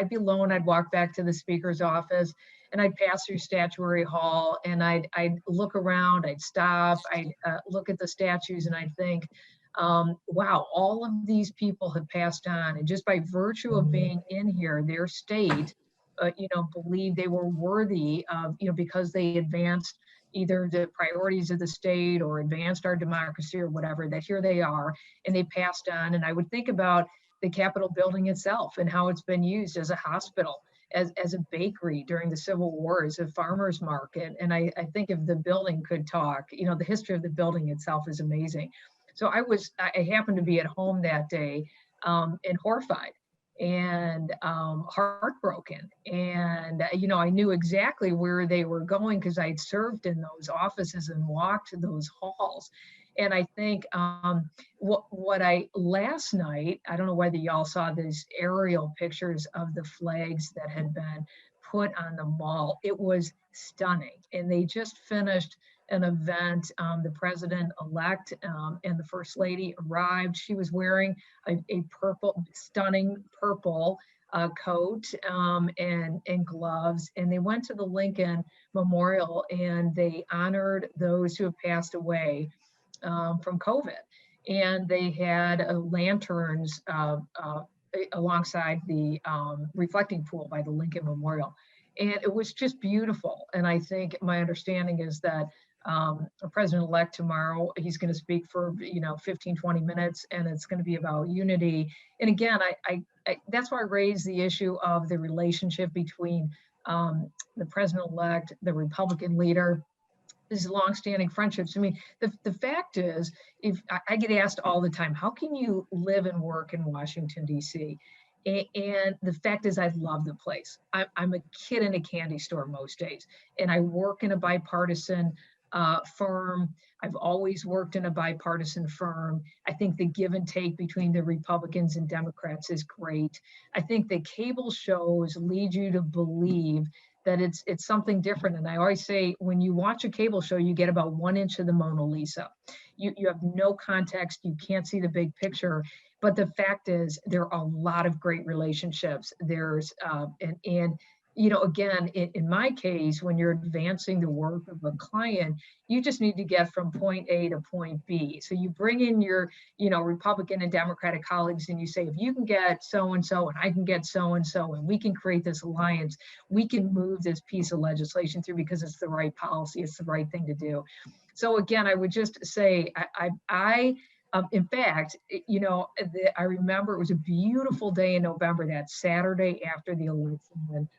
be alone, I'd walk back to the speaker's office, and I'd pass through Statuary Hall, and I'd look around, I'd stop, I'd look at the statues, and I'd think, wow, all of these people have passed on, and just by virtue of being in here, their state, believed they were worthy of, because they advanced either the priorities of the state or advanced our democracy or whatever, that here they are, and they passed on. And I would think about the Capitol building itself and how it's been used as a hospital, as a bakery during the Civil War, as a farmer's market. And I think if the building could talk, the history of the building itself is amazing. So I happened to be at home that day and horrified. and heartbroken. And, I knew exactly where they were going because I'd served in those offices and walked those halls. And I think what I last night, I don't know whether y'all saw these aerial pictures of the flags that had been put on the mall. It was stunning. And they just finished an event. The president-elect and the first lady arrived. She was wearing a purple, stunning purple coat and gloves. And they went to the Lincoln Memorial and they honored those who have passed away from COVID. And they had lanterns alongside the reflecting pool by the Lincoln Memorial. And it was just beautiful. And I think my understanding is that President-elect tomorrow, he's going to speak for 15, 20 minutes, and it's going to be about unity. And again, I that's why I raised the issue of the relationship between the president-elect, the Republican leader, these longstanding friendships. I mean, the fact is, if I get asked all the time, how can you live and work in Washington, D.C.? And the fact is, I love the place. I'm a kid in a candy store most days, and I work in a bipartisan firm. I've always worked in a bipartisan firm. I think the give and take between the Republicans and Democrats is great. I think the cable shows lead you to believe that it's something different. And I always say, when you watch a cable show, you get about 1 inch of the Mona Lisa. You have no context. You can't see the big picture. But the fact is, there are a lot of great relationships. There's, again, in my case, when you're advancing the work of a client, you just need to get from point A to point B. So you bring in your, Republican and Democratic colleagues and you say, if you can get so-and-so and I can get so-and-so and we can create this alliance, we can move this piece of legislation through because it's the right policy, it's the right thing to do. So again, I would just say, in fact, I remember it was a beautiful day in November, that Saturday after the election, when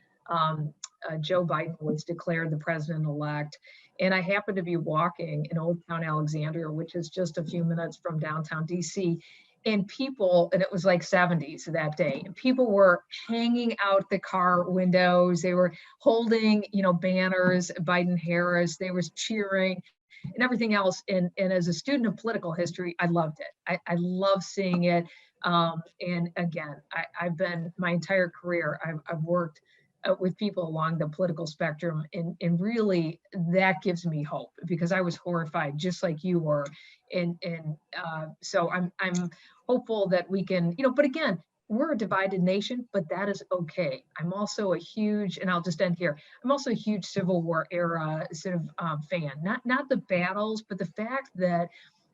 Joe Biden was declared the president-elect. And I happened to be walking in Old Town Alexandria, which is just a few minutes from downtown DC. And it was like 70s that day, and people were hanging out the car windows. They were holding, banners, Biden Harris, they were cheering and everything else. And as a student of political history, I loved it. I love seeing it. And again, I've been my entire career, I've worked with people along the political spectrum, and really that gives me hope, because I was horrified just like you were. And so I'm hopeful that we can, but again, we're a divided nation, but that is okay. I'm also a huge, and I'll just end here, I'm also a huge Civil War era sort of fan, not the battles, but the fact that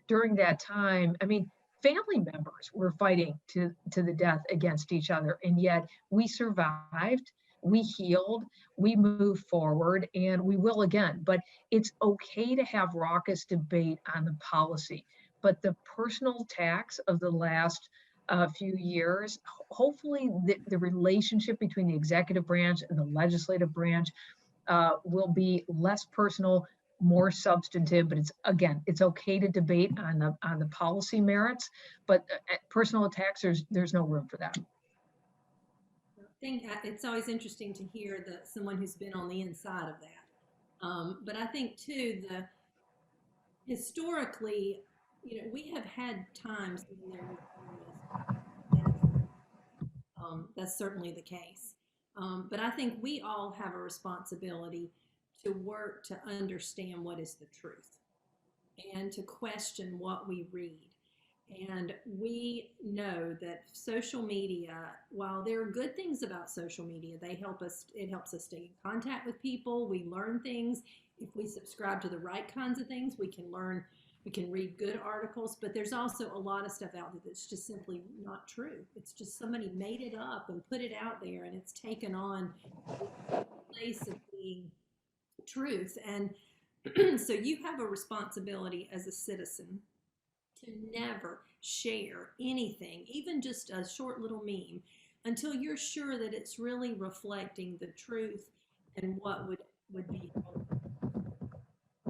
during that time, I mean, family members were fighting to the death against each other, and yet we survived, we healed, we moved forward, and we will again. But it's okay to have raucous debate on the policy, but the personal attacks of the last few years, hopefully the relationship between the executive branch and the legislative branch will be less personal, more substantive. But it's okay to debate on the policy merits, but personal attacks, there's no room for that. I think it's always interesting to hear that someone who's been on the inside of that. But I think too, historically, we have had times when there was that's certainly the case. But I think we all have a responsibility to work to understand what is the truth and to question what we read. And we know that social media, while there are good things about social media, it helps us stay in contact with people. We learn things. If we subscribe to the right kinds of things, we can read good articles, but there's also a lot of stuff out there that's just simply not true. It's just somebody made it up and put it out there, and it's taken on the place of being truth. And so you have a responsibility as a citizen to never share anything, even just a short little meme, until you're sure that it's really reflecting the truth and what would be helpful.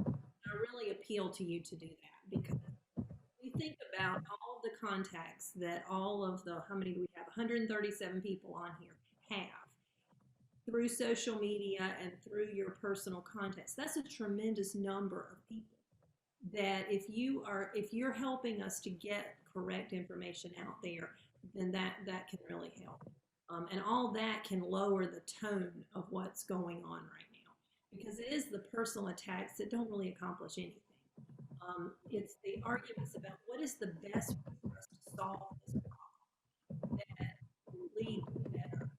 I really appeal to you to do that, because we think about all the contacts that how many do we have? 137 people on here have through social media and through your personal contacts. That's a tremendous number of people that if you're helping us to get correct information out there, then that can really help. And all that can lower the tone of what's going on right now, because it is the personal attacks that don't really accomplish anything. It's the arguments about what is the best way for us to solve this problem that will lead to better.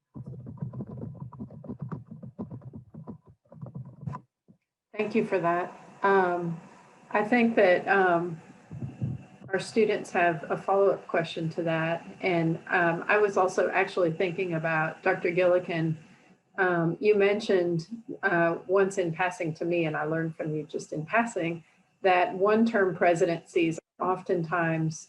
Thank you for that. I think that our students have a follow-up question to that. And I was also actually thinking about Dr. Gillikin. You mentioned once in passing to me, and I learned from you just in passing, that one-term presidencies are oftentimes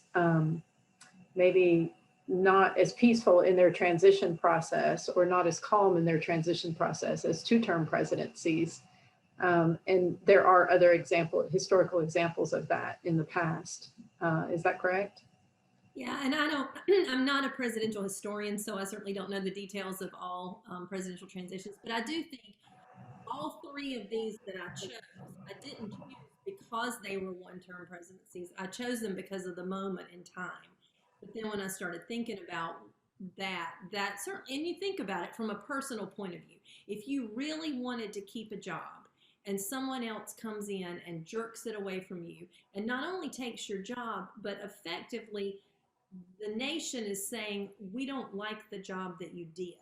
maybe not as peaceful in their transition process or not as calm in their transition process as two-term presidencies. And there are other historical examples of that in the past. Is that correct? Yeah, and I'm not a presidential historian, so I certainly don't know the details of all presidential transitions, but I do think all three of these that I chose, I didn't choose because they were one-term presidencies. I chose them because of the moment in time. But then when I started thinking about that certainly, and you think about it from a personal point of view, if you really wanted to keep a job and someone else comes in and jerks it away from you and not only takes your job, but effectively the nation is saying, we don't like the job that you did.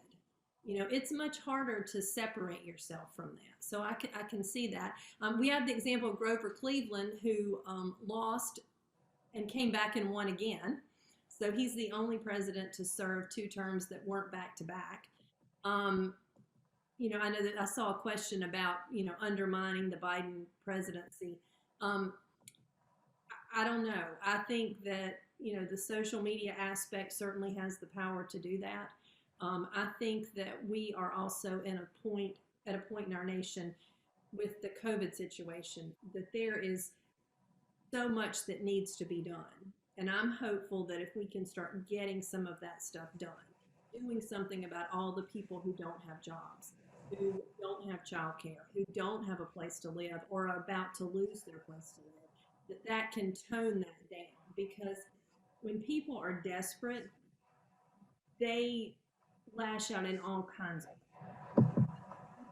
You know, it's much harder to separate yourself from that. So I can see that. We have the example of Grover Cleveland, who lost and came back and won again. So he's the only president to serve two terms that weren't back to back. You know, I know that I saw a question about, you know, undermining the Biden presidency. I don't know. I think that, you know, the social media aspect certainly has the power to do that. I think that we are also at a point in our nation with the COVID situation that there is so much that needs to be done. And I'm hopeful that if we can start getting some of that stuff done, doing something about all the people who don't have jobs, who don't have childcare, who don't have a place to live or are about to lose their place to live, that can tone that down. Because when people are desperate, they lash out in all kinds of ways.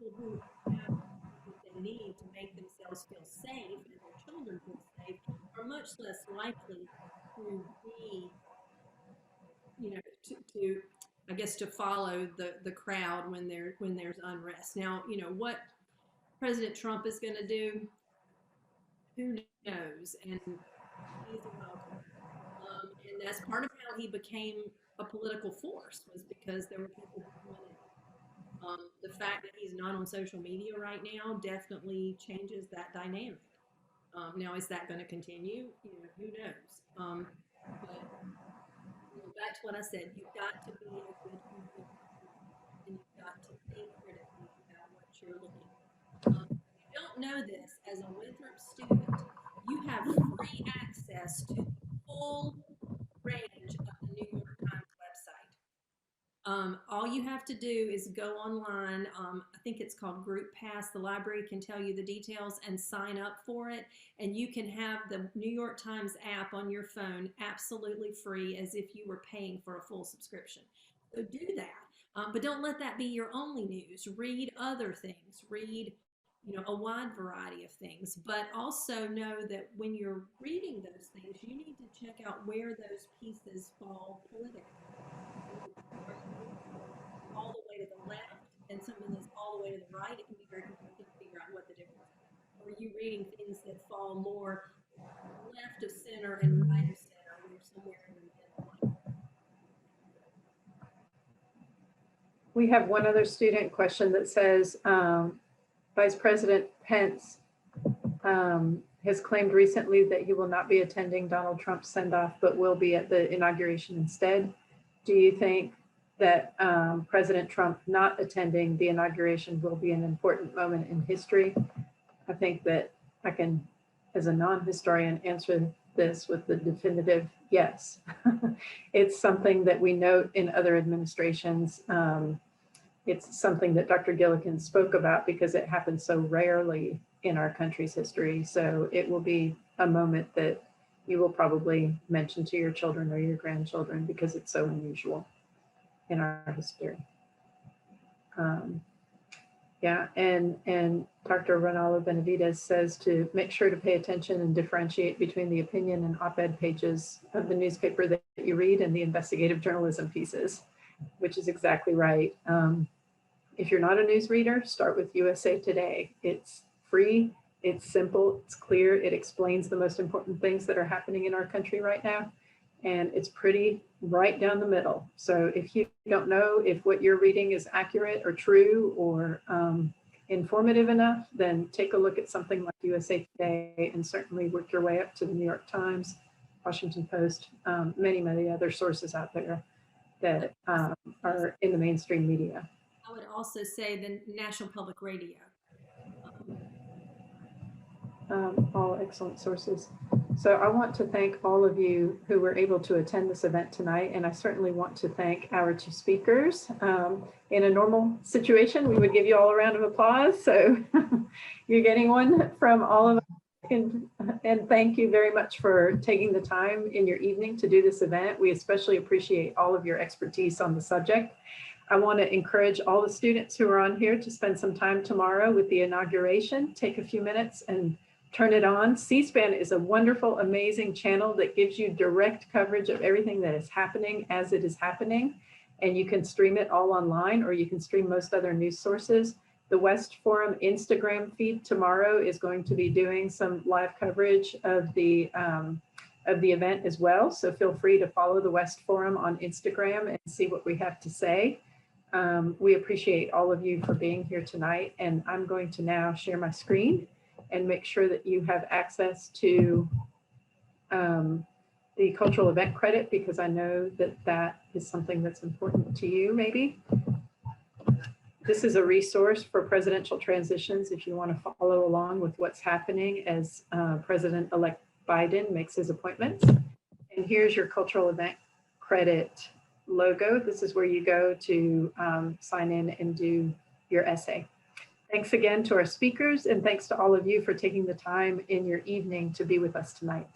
People who have what they need to make themselves feel safe and their children feel safe are much less likely to be, you know, to I guess to follow the crowd when there's unrest. Now, you know what President Trump is going to do, who knows? And he's a welcome. And that's part of how he became a political force, was because there were people who wanted. The fact that he's not on social media right now definitely changes that dynamic. Now, is that going to continue? You know, who knows? But you know, back to what I said, you've got to be a good human, and you've got to think critically about what you're looking at. If you don't know this, as a Winthrop student, you have free access to the full range of the New York Times website. All you have to do is go online. I think it's called Group Pass. The library can tell you the details and sign up for it. And you can have the New York Times app on your phone absolutely free, as if you were paying for a full subscription. So do that. But don't let that be your only news. Read other things. Read, you know, a wide variety of things. But also know that when you're reading those things, you need to check out where those pieces fall politically. All the way to the left and something that's all the way to the right, it can be very confusing to figure out what the difference is. Or are you reading things that fall more left of center and right of center, or somewhere in the middle? We have one other student question that says, Vice President Pence has claimed recently that he will not be attending Donald Trump's send-off, but will be at the inauguration instead. Do you think that President Trump not attending the inauguration will be an important moment in history? I think that I can, as a non-historian, answer this with the definitive yes. It's something that we note in other administrations. It's something that Dr. Gillikin spoke about because it happens so rarely in our country's history. So it will be a moment that you will probably mention to your children or your grandchildren because it's so unusual in our history. Yeah, and Dr. Ronaldo Benavides says to make sure to pay attention and differentiate between the opinion and op-ed pages of the newspaper that you read and the investigative journalism pieces, which is exactly right. If you're not a news reader, start with USA Today. It's free, it's simple, it's clear, it explains the most important things that are happening in our country right now, and it's pretty right down the middle. So if you don't know if what you're reading is accurate or true or informative enough, then take a look at something like USA Today and certainly work your way up to the New York Times, Washington Post, many other sources out there that are in the mainstream media. I would also say the National Public Radio. All excellent sources. So I want to thank all of you who were able to attend this event tonight, and I certainly want to thank our two speakers. In a normal situation, we would give you all a round of applause. So you're getting one from all of us. And thank you very much for taking the time in your evening to do this event. We especially appreciate all of your expertise on the subject. I want to encourage all the students who are on here to spend some time tomorrow with the inauguration. Take a few minutes and turn it on. C-SPAN is a wonderful, amazing channel that gives you direct coverage of everything that is happening as it is happening. And you can stream it all online, or you can stream most other news sources. The West Forum Instagram feed tomorrow is going to be doing some live coverage of the event as well. So feel free to follow the West Forum on Instagram and see what we have to say. We appreciate all of you for being here tonight, and I'm going to now share my screen and make sure that you have access to the cultural event credit, because I know that that is something that's important to you maybe. This is a resource for presidential transitions if you want to follow along with what's happening as President-elect Biden makes his appointments. And here's your cultural event credit logo. This is where you go to sign in and do your essay. Thanks again to our speakers, and thanks to all of you for taking the time in your evening to be with us tonight.